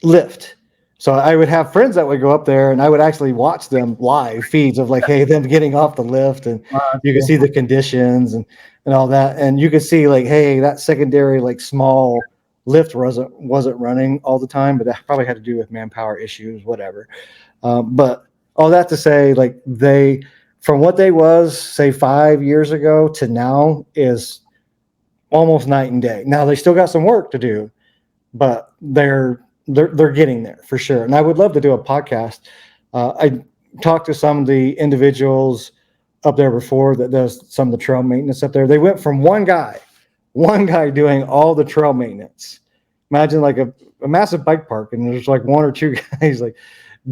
lift. So I would have friends that would go up there, and I would actually watch them live feeds of like, hey, them getting off the lift, and you can see the conditions and all that. And you could see like, hey, that secondary like small lift wasn't running all the time, but that probably had to do with manpower issues, whatever. But all that to say, like from what they was say 5 years ago to now is almost night and day. Now they still got some work to do, but they're getting there for sure. And I would love to do a podcast. I talked to some of the individuals up there before that does some of the trail maintenance up there. They went from one guy doing all the trail maintenance. Imagine like a massive bike park, and there's like one or two guys like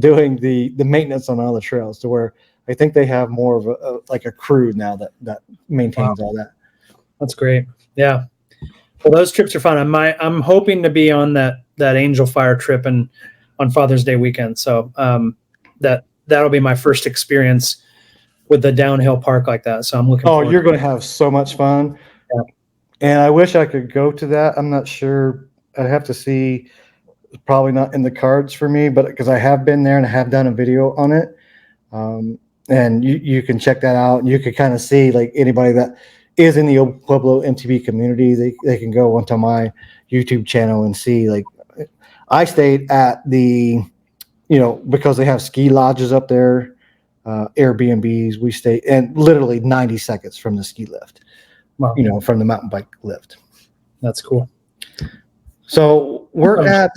doing the maintenance on all the trails, to where I think they have more of a crew now that maintains all that. That's great. Yeah. Well, those trips are fun. I'm hoping to be on that Angel Fire trip and on Father's Day weekend. So that'll be my first experience with the downhill park like that. So I'm looking forward. Oh, you're going to have so much fun. Yeah. And I wish I could go to that. I'm not sure. I'd have to see. It's probably not in the cards for me, but because I have been there and I have done a video on it. And you can check that out, and you can kind of see like anybody that is in the Pueblo MTB community, they can go onto my YouTube channel and see, like, I stayed at the, because they have ski lodges up there, Airbnbs, we stayed, and literally 90 seconds from the ski lift, wow. From the mountain bike lift. That's cool. So we're at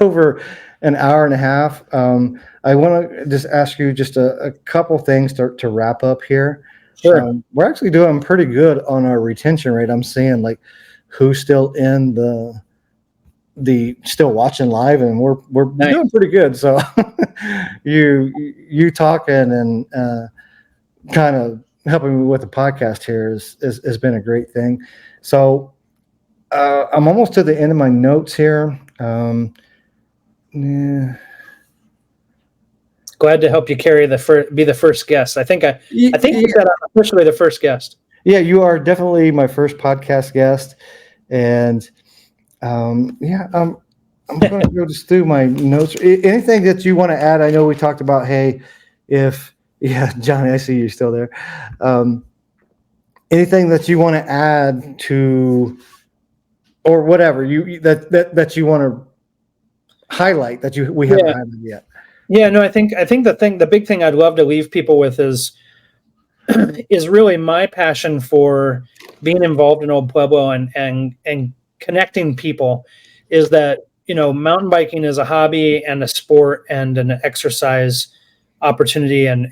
over an hour and a half. I want to just ask you just a couple things to wrap up here. Sure. We're actually doing pretty good on our retention rate. I'm seeing like who's still in still watching live, and we're Nice. doing pretty good. So you talking and kind of helping me with the podcast here has been a great thing. So I'm almost to the end of my notes here. Yeah. Glad to help you carry be the first guest. I think you said I'm officially the first guest. Yeah, you are definitely my first podcast guest, and I'm going to go just through my notes. Anything that you want to add? I know we talked about, hey, Johnny, I see you still there. Anything that you want to add to, or whatever that you want to highlight that we haven't highlighted yet? Yeah, no, I think the big thing I'd love to leave people with is really my passion for being involved in Old Pueblo and connecting people. Is that, mountain biking is a hobby and a sport and an exercise opportunity, and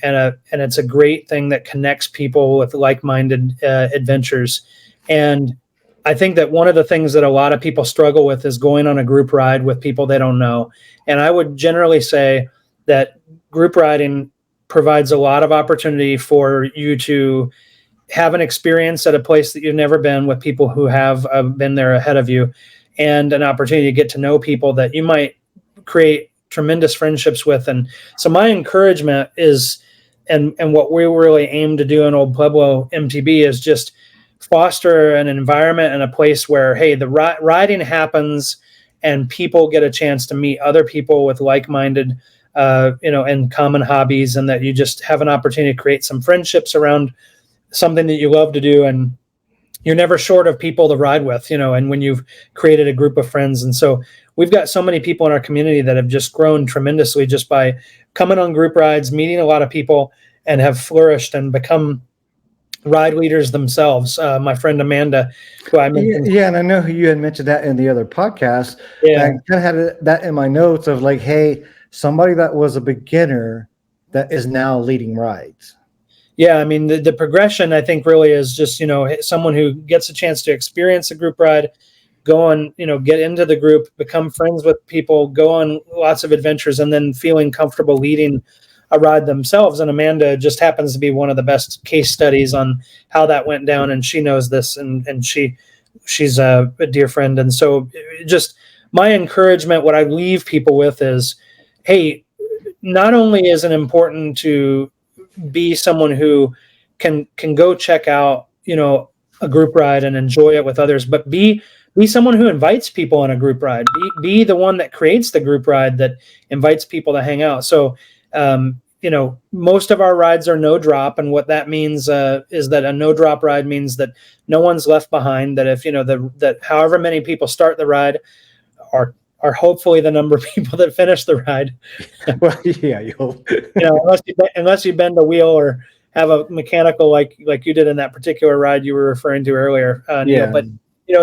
it's a great thing that connects people with like-minded adventures. And I think that one of the things that a lot of people struggle with is going on a group ride with people they don't know. And I would generally say that group riding provides a lot of opportunity for you to have an experience at a place that you've never been with people who have been there ahead of you, and an opportunity to get to know people that you might create tremendous friendships with. And so my encouragement is, and what we really aim to do in Old Pueblo MTB is just foster an environment and a place where, hey, the riding happens and people get a chance to meet other people with like-minded and common hobbies, and that you just have an opportunity to create some friendships around something that you love to do. And you're never short of people to ride with, and when you've created a group of friends. And so we've got so many people in our community that have just grown tremendously just by coming on group rides, meeting a lot of people, and have flourished and become ride leaders themselves. My friend Amanda, who I mentioned. Yeah, and I know you had mentioned that in the other podcast. Yeah. I kind of had that in my notes of like, hey, somebody that was a beginner that is now leading rides. Yeah, I mean, the progression, I think, really is just, someone who gets a chance to experience a group ride, go on, get into the group, become friends with people, go on lots of adventures, and then feeling comfortable leading a ride themselves. And Amanda just happens to be one of the best case studies on how that went down, and she knows this, and she's a dear friend. And so just my encouragement, what I leave people with is, hey, not only is it important to be someone who can go check out, a group ride and enjoy it with others, but be someone who invites people on a group ride. Be the one that creates the group ride that invites people to hang out. So, most of our rides are no drop, and what that means is that a no drop ride means that no one's left behind. That if that however many people start the ride are hopefully the number of people that finish the ride. Well, yeah, you hope. Unless you bend a wheel or have a mechanical like you did in that particular ride you were referring to earlier, Neil. But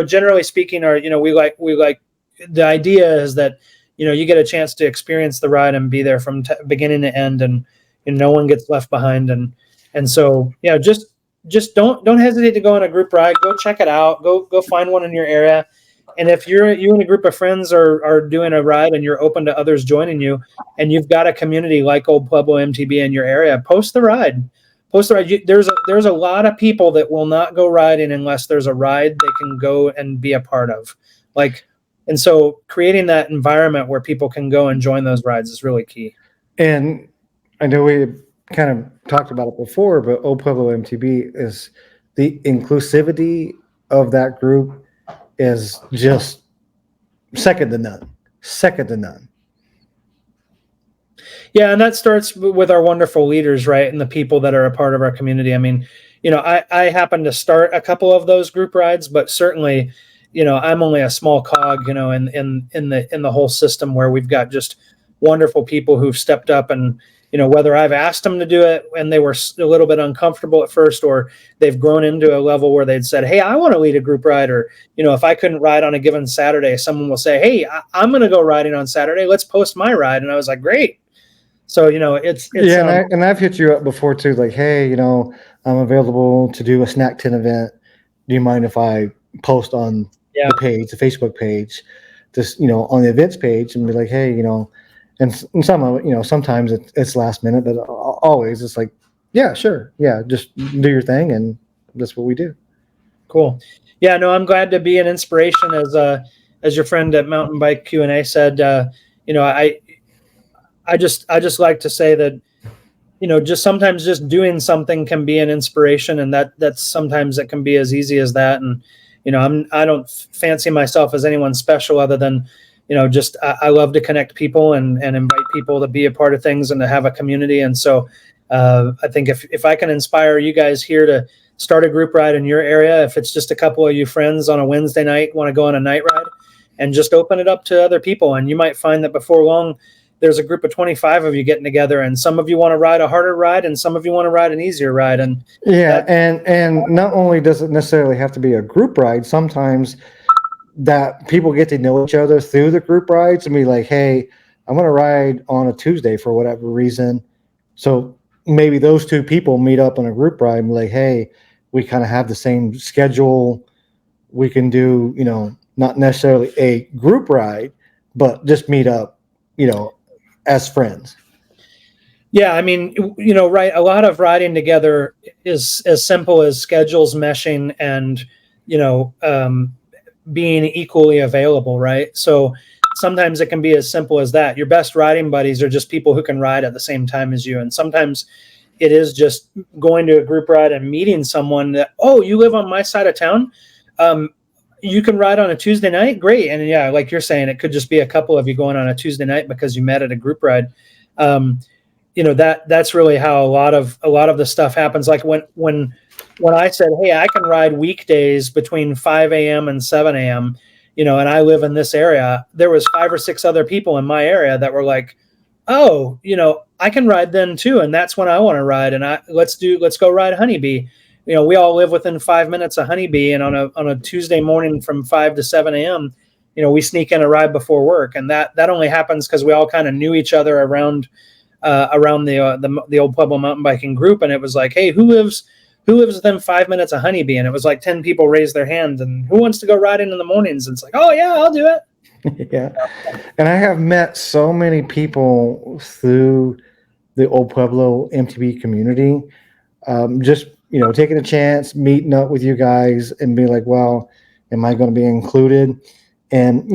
generally speaking, we like the idea is that you get a chance to experience the ride and be there from beginning to end, and no one gets left behind. And so just don't hesitate to go on a group ride. Go check it out. Go find one in your area. And if you and a group of friends are doing a ride and you're open to others joining you, and you've got a community like Old Pueblo MTB in your area, post the ride. There's a lot of people that will not go riding unless there's a ride they can go and be a part of. And so creating that environment where people can go and join those rides is really key. And I know we kind of talked about it before, but Old Pueblo MTB is the inclusivity of that group is just second to none. Yeah, and that starts with our wonderful leaders, right, and the people that are a part of our community. I mean, I happen to start a couple of those group rides, but certainly, I'm only a small cog, in the whole system, where we've got just wonderful people who've stepped up, and whether I've asked them to do it and they were a little bit uncomfortable at first, or they've grown into a level where they'd said, hey, I want to lead a group ride, or if I couldn't ride on a given Saturday, someone will say, hey, I'm going to go riding on Saturday. Let's post my ride. And I was like, great. So, it's and I've hit you up before too, like, hey, I'm available to do a snack tin event. Do you mind if I post on the page, the Facebook page? just, on the events page and be like, hey, and some of it, sometimes it's last minute, but always it's like, yeah, sure. Yeah. Just do your thing. And that's what we do. Cool. Yeah, no, I'm glad to be an inspiration as your friend at Mountain Bike Q&A said, I just like to say that, just sometimes just doing something can be an inspiration, and that's sometimes it can be as easy as that. And, I don't fancy myself as anyone special other than, just I love to connect people and invite people to be a part of things and to have a community. And so I think if I can inspire you guys here to start a group ride in your area, if it's just a couple of you friends on a Wednesday night want to go on a night ride, and just open it up to other people, and you might find that before long there's a group of 25 of you getting together, and some of you want to ride a harder ride and some of you want to ride an easier ride. And and not only does it necessarily have to be a group ride, sometimes that people get to know each other through the group rides and be like, hey, I'm going to ride on a Tuesday for whatever reason. So maybe those two people meet up on a group ride and be like, hey, we kind of have the same schedule. We can do, not necessarily a group ride, but just meet up, as friends. Yeah, I mean, right. A lot of riding together is as simple as schedules meshing and, being equally available, right? So sometimes it can be as simple as that. Your best riding buddies are just people who can ride at the same time as you. And sometimes it is just going to a group ride and meeting someone that, oh, you live on my side of town. You can ride on a Tuesday night. Great. And yeah, like you're saying, it could just be a couple of you going on a Tuesday night because you met at a group ride. That's really how a lot of the stuff happens. Like when I said, hey, I can ride weekdays between 5 a.m. and 7 a.m., and I live in this area, there was 5 or 6 other people in my area that were like, oh, I can ride then too. And that's when I want to ride. And let's go ride Honeybee. We all live within 5 minutes of Honeybee, and on a Tuesday morning from 5 to 7 a.m., we sneak in a ride before work. And that only happens because we all kind of knew each other around the old Pueblo mountain biking group. And it was like, hey, who lives within 5 minutes of Honeybee? And it was like 10 people raised their hand, and who wants to go riding in the mornings? And it's like, oh yeah, I'll do it. Yeah. And I have met so many people through the old Pueblo MTB community, just, taking a chance, meeting up with you guys and being like, well, am I going to be included? And,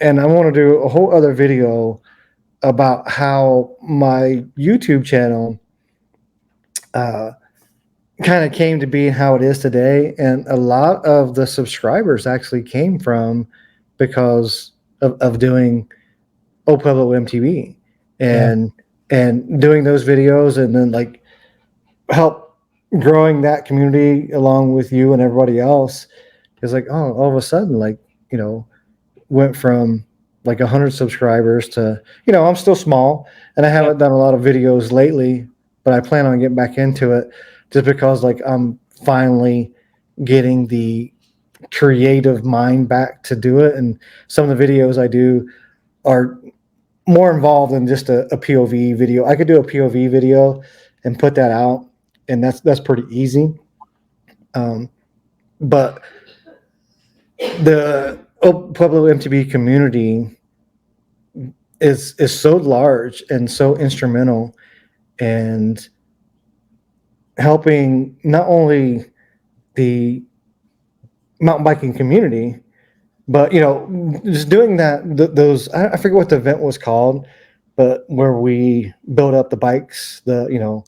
and I want to do a whole other video about how my YouTube channel kind of came to be how it is today. And a lot of the subscribers actually came from because of doing Old Pueblo MTV and doing those videos, and then like help growing that community along with you and everybody else. Is like, oh, all of a sudden, like, went from like 100 subscribers to, I'm still small and I haven't done a lot of videos lately, but I plan on getting back into it just because like I'm finally getting the creative mind back to do it. And some of the videos I do are more involved than just a POV video. I could do a POV video and put that out, and that's pretty easy. But the Pueblo MTB community is so large and so instrumental and helping not only the mountain biking community, but just doing those. I forget what the event was called, but where we built up the bikes. It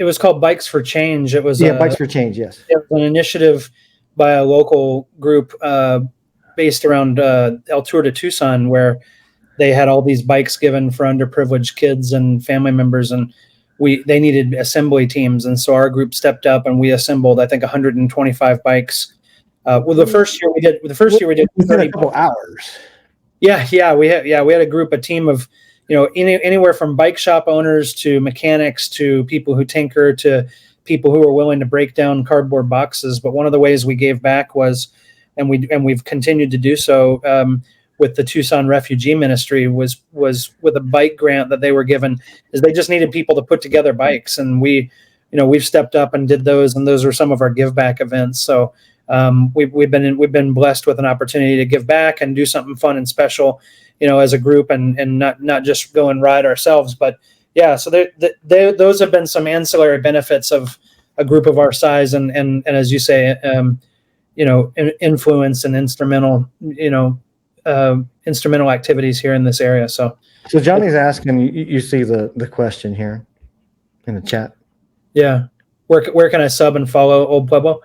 was called Bikes for Change. It was Bikes for Change. Yes, it was an initiative by a local group based around El Tour de Tucson, where they had all these bikes given for underprivileged kids and family members, and they needed assembly teams, and so our group stepped up and we assembled, I think, 125 bikes. The first year we did within a couple hours. We had a team of anywhere from bike shop owners to mechanics to people who tinker to people who are willing to break down cardboard boxes. But one of the ways we gave back was, and we've continued to do so with the Tucson Refugee Ministry, was with a bike grant that they were given, is they just needed people to put together bikes, and we've stepped up and did those, and those are some of our give back events. So we've been blessed with an opportunity to give back and do something fun and special, as a group, and not just go and ride ourselves. But yeah, so those have been some ancillary benefits of a group of our size, and as you say, influence and instrumental activities here in this area. So Johnny's asking, you see the question here in the chat. Yeah. Where can I sub and follow Old Pueblo?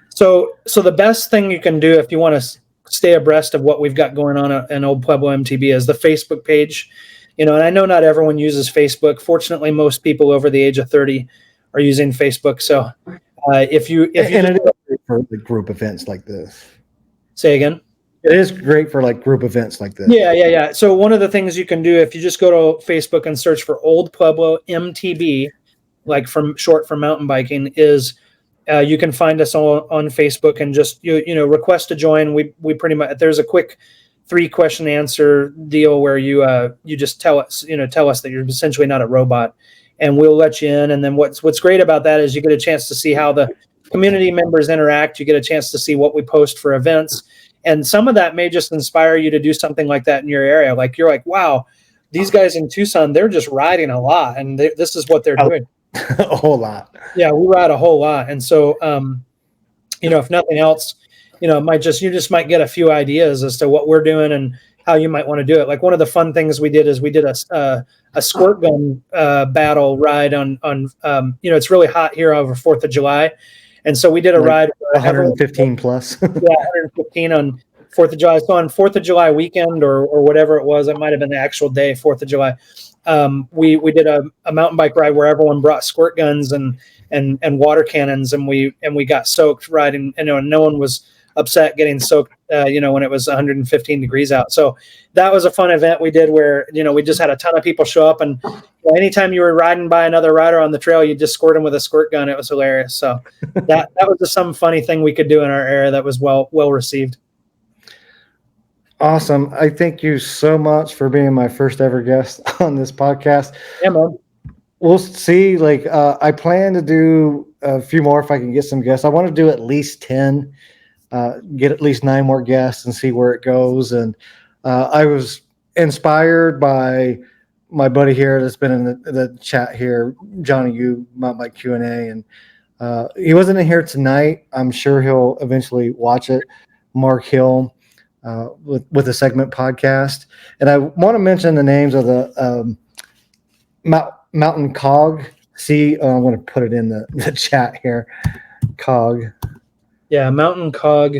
So the best thing you can do if you want to stay abreast of what we've got going on in Old Pueblo MTB is the Facebook page. And I know not everyone uses Facebook. Fortunately, most people over the age of 30 are using Facebook. So if you it is great for the group events like this. Say again. It is great for like group events like this. Yeah. So one of the things you can do, if you just go to Facebook and search for Old Pueblo MTB, like short for mountain biking, is you can find us on Facebook and just request to join. We pretty much, there's a quick 3 question answer deal where you just tell us that you're essentially not a robot, and we'll let you in. And then what's great about that is you get a chance to see how the community members interact. You get a chance to see what we post for events, and some of that may just inspire you to do something like that in your area. Like you're like, wow, these guys in Tucson, they're just riding a lot, and this is what they're doing. A whole lot. Yeah, we ride a whole lot, and so if nothing else, you just might get a few ideas as to what we're doing and how you might want to do it. Like one of the fun things we did is we did a squirt gun battle ride on it's really hot here over 4th of July, and so we did a ride 115 plus. Yeah, 115 on 4th of July. So on 4th of July weekend or whatever it was, it might have been the actual day, 4th of July. We did a mountain bike ride where everyone brought squirt guns and water cannons, and we got soaked riding, and no one was upset getting soaked, when it was 115 degrees out. So that was a fun event we did where, we just had a ton of people show up, and anytime you were riding by another rider on the trail, you just squirt them with a squirt gun. It was hilarious. So that was just some funny thing we could do in our area that was well received. Awesome. I thank you so much for being my first ever guest on this podcast. Yeah, man. We'll see. I plan to do a few more if I can get some guests. I want to do at least 10, get at least 9 more guests and see where it goes. And I was inspired by my buddy here that's been in the chat here, Johnny U, Mountain Bike Q&A. And he wasn't in here tonight. I'm sure he'll eventually watch it. Mark Hill. With the segment podcast, and I want to mention the names of the Mountain COG. I'm going to put it in the chat here. COG. Yeah, Mountain COG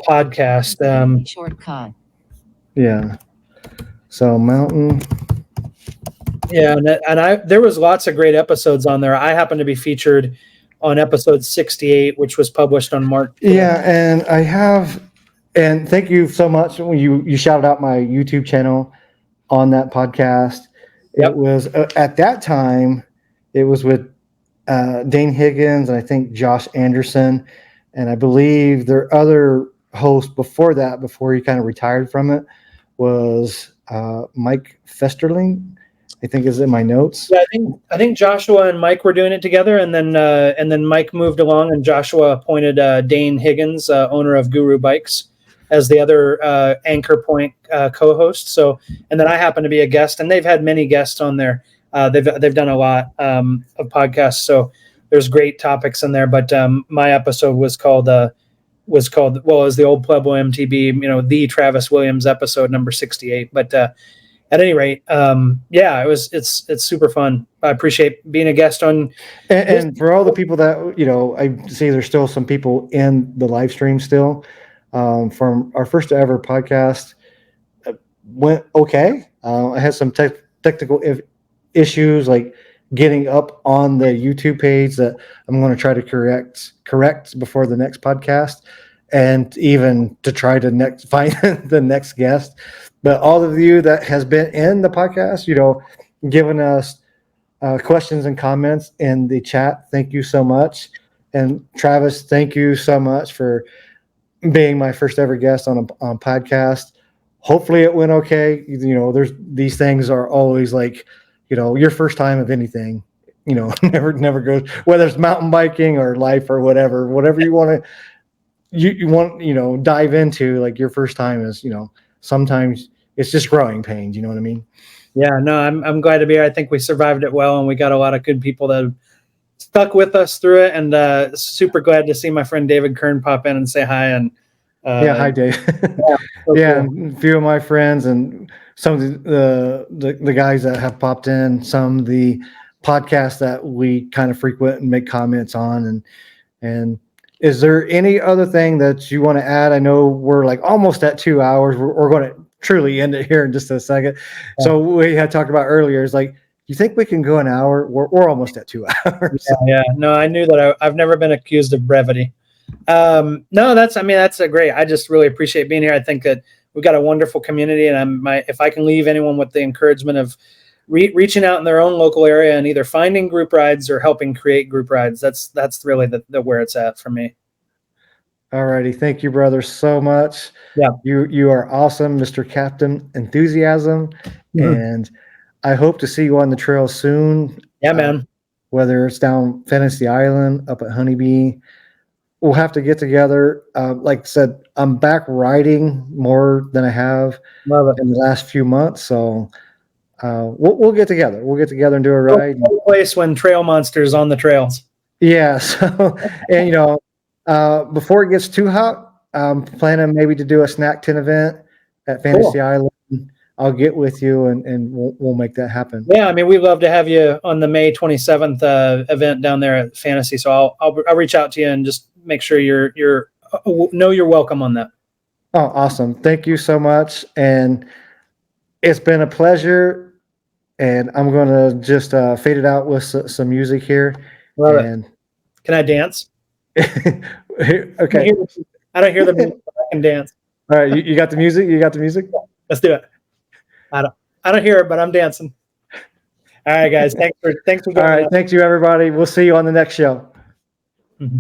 podcast. Short COG. Yeah. So Mountain. Yeah, and there was lots of great episodes on there. I happened to be featured on episode 68, which was published on March. Yeah, and I have. And thank you so much when you shouted out my YouTube channel on that podcast. Yep. It was at that time, it was with Dane Higgins and I think Josh Anderson. And I believe their other host before that, before he kind of retired from it, was Mike Festerling. I think is in my notes. Yeah, I think Joshua and Mike were doing it together, and then Mike moved along, and Joshua appointed Dane Higgins, owner of Guru Bikes, as the other anchor point co-host. So, and then I happen to be a guest, and they've had many guests on there. They've done a lot of podcasts, so there's great topics in there. But my episode was called it was the Old Pueblo MTB, the Travis Williams episode number 68. But at any rate, it's super fun. I appreciate being a guest on. And for all the people that, I see there's still some people in the live stream still. From our first ever podcast went okay. I had some technical issues like getting up on the YouTube page that I'm going to try to correct before the next podcast, and even to try to find the next guest. But all of you that has been in the podcast, giving us questions and comments in the chat, thank you so much. And Travis, thank you so much for being my first ever guest on a podcast. Hopefully it went okay. There's these things are always like, your first time of anything, never goes, whether it's mountain biking or life or whatever you want to you want, dive into, like your first time is, sometimes it's just growing pains. You know what I mean? Yeah, no, I'm glad to be here. I think we survived it well, and we got a lot of good people that have stuck with us through it. And super glad to see my friend David Kern pop in and say hi. And Yeah, hi Dave. yeah, so Yeah, cool. and a few of my friends and some of the guys that have popped in, some of the podcasts that we kind of frequent and make comments on, and is there any other thing that you want to add? I know we're like almost at 2 hours. We're going to truly end it here in just a second. So we had talked about earlier is like, you think we can go an hour? We're almost at 2 hours. Yeah, no, I knew that I've never been accused of brevity. No, that's a great. I just really appreciate being here. I think that we've got a wonderful community, and if I can leave anyone with the encouragement of reaching out in their own local area and either finding group rides or helping create group rides, that's really the where it's at for me. All righty. Thank you, brother, so much. Yeah. You are awesome, Mr. Captain Enthusiasm. And I hope to see you on the trail soon. Yeah, man. Whether it's down Fantasy Island, up at Honeybee. We'll have to get together. Like I said, I'm back riding more than I have in the last few months. So we'll get together. We'll get together and do a ride. No place when Trail Monster's on the trails. Yeah. So, and before it gets too hot, I'm planning maybe to do a snack tin event at Fantasy Island. I'll get with you and we'll make that happen. Yeah, I mean, we'd love to have you on the May 27th event down there at Fantasy. So I'll reach out to you and just make sure you're welcome on that. Oh, awesome. Thank you so much. And it's been a pleasure. And I'm going to just fade it out with some music here. Love it. Can I dance? Okay. I don't hear the music, but I can dance. All right. You got the music? You got the music? Let's do it. I don't hear it, but I'm dancing. All right, guys. Thanks for All right. Thank you, everybody. We'll see you on the next show. Mm-hmm.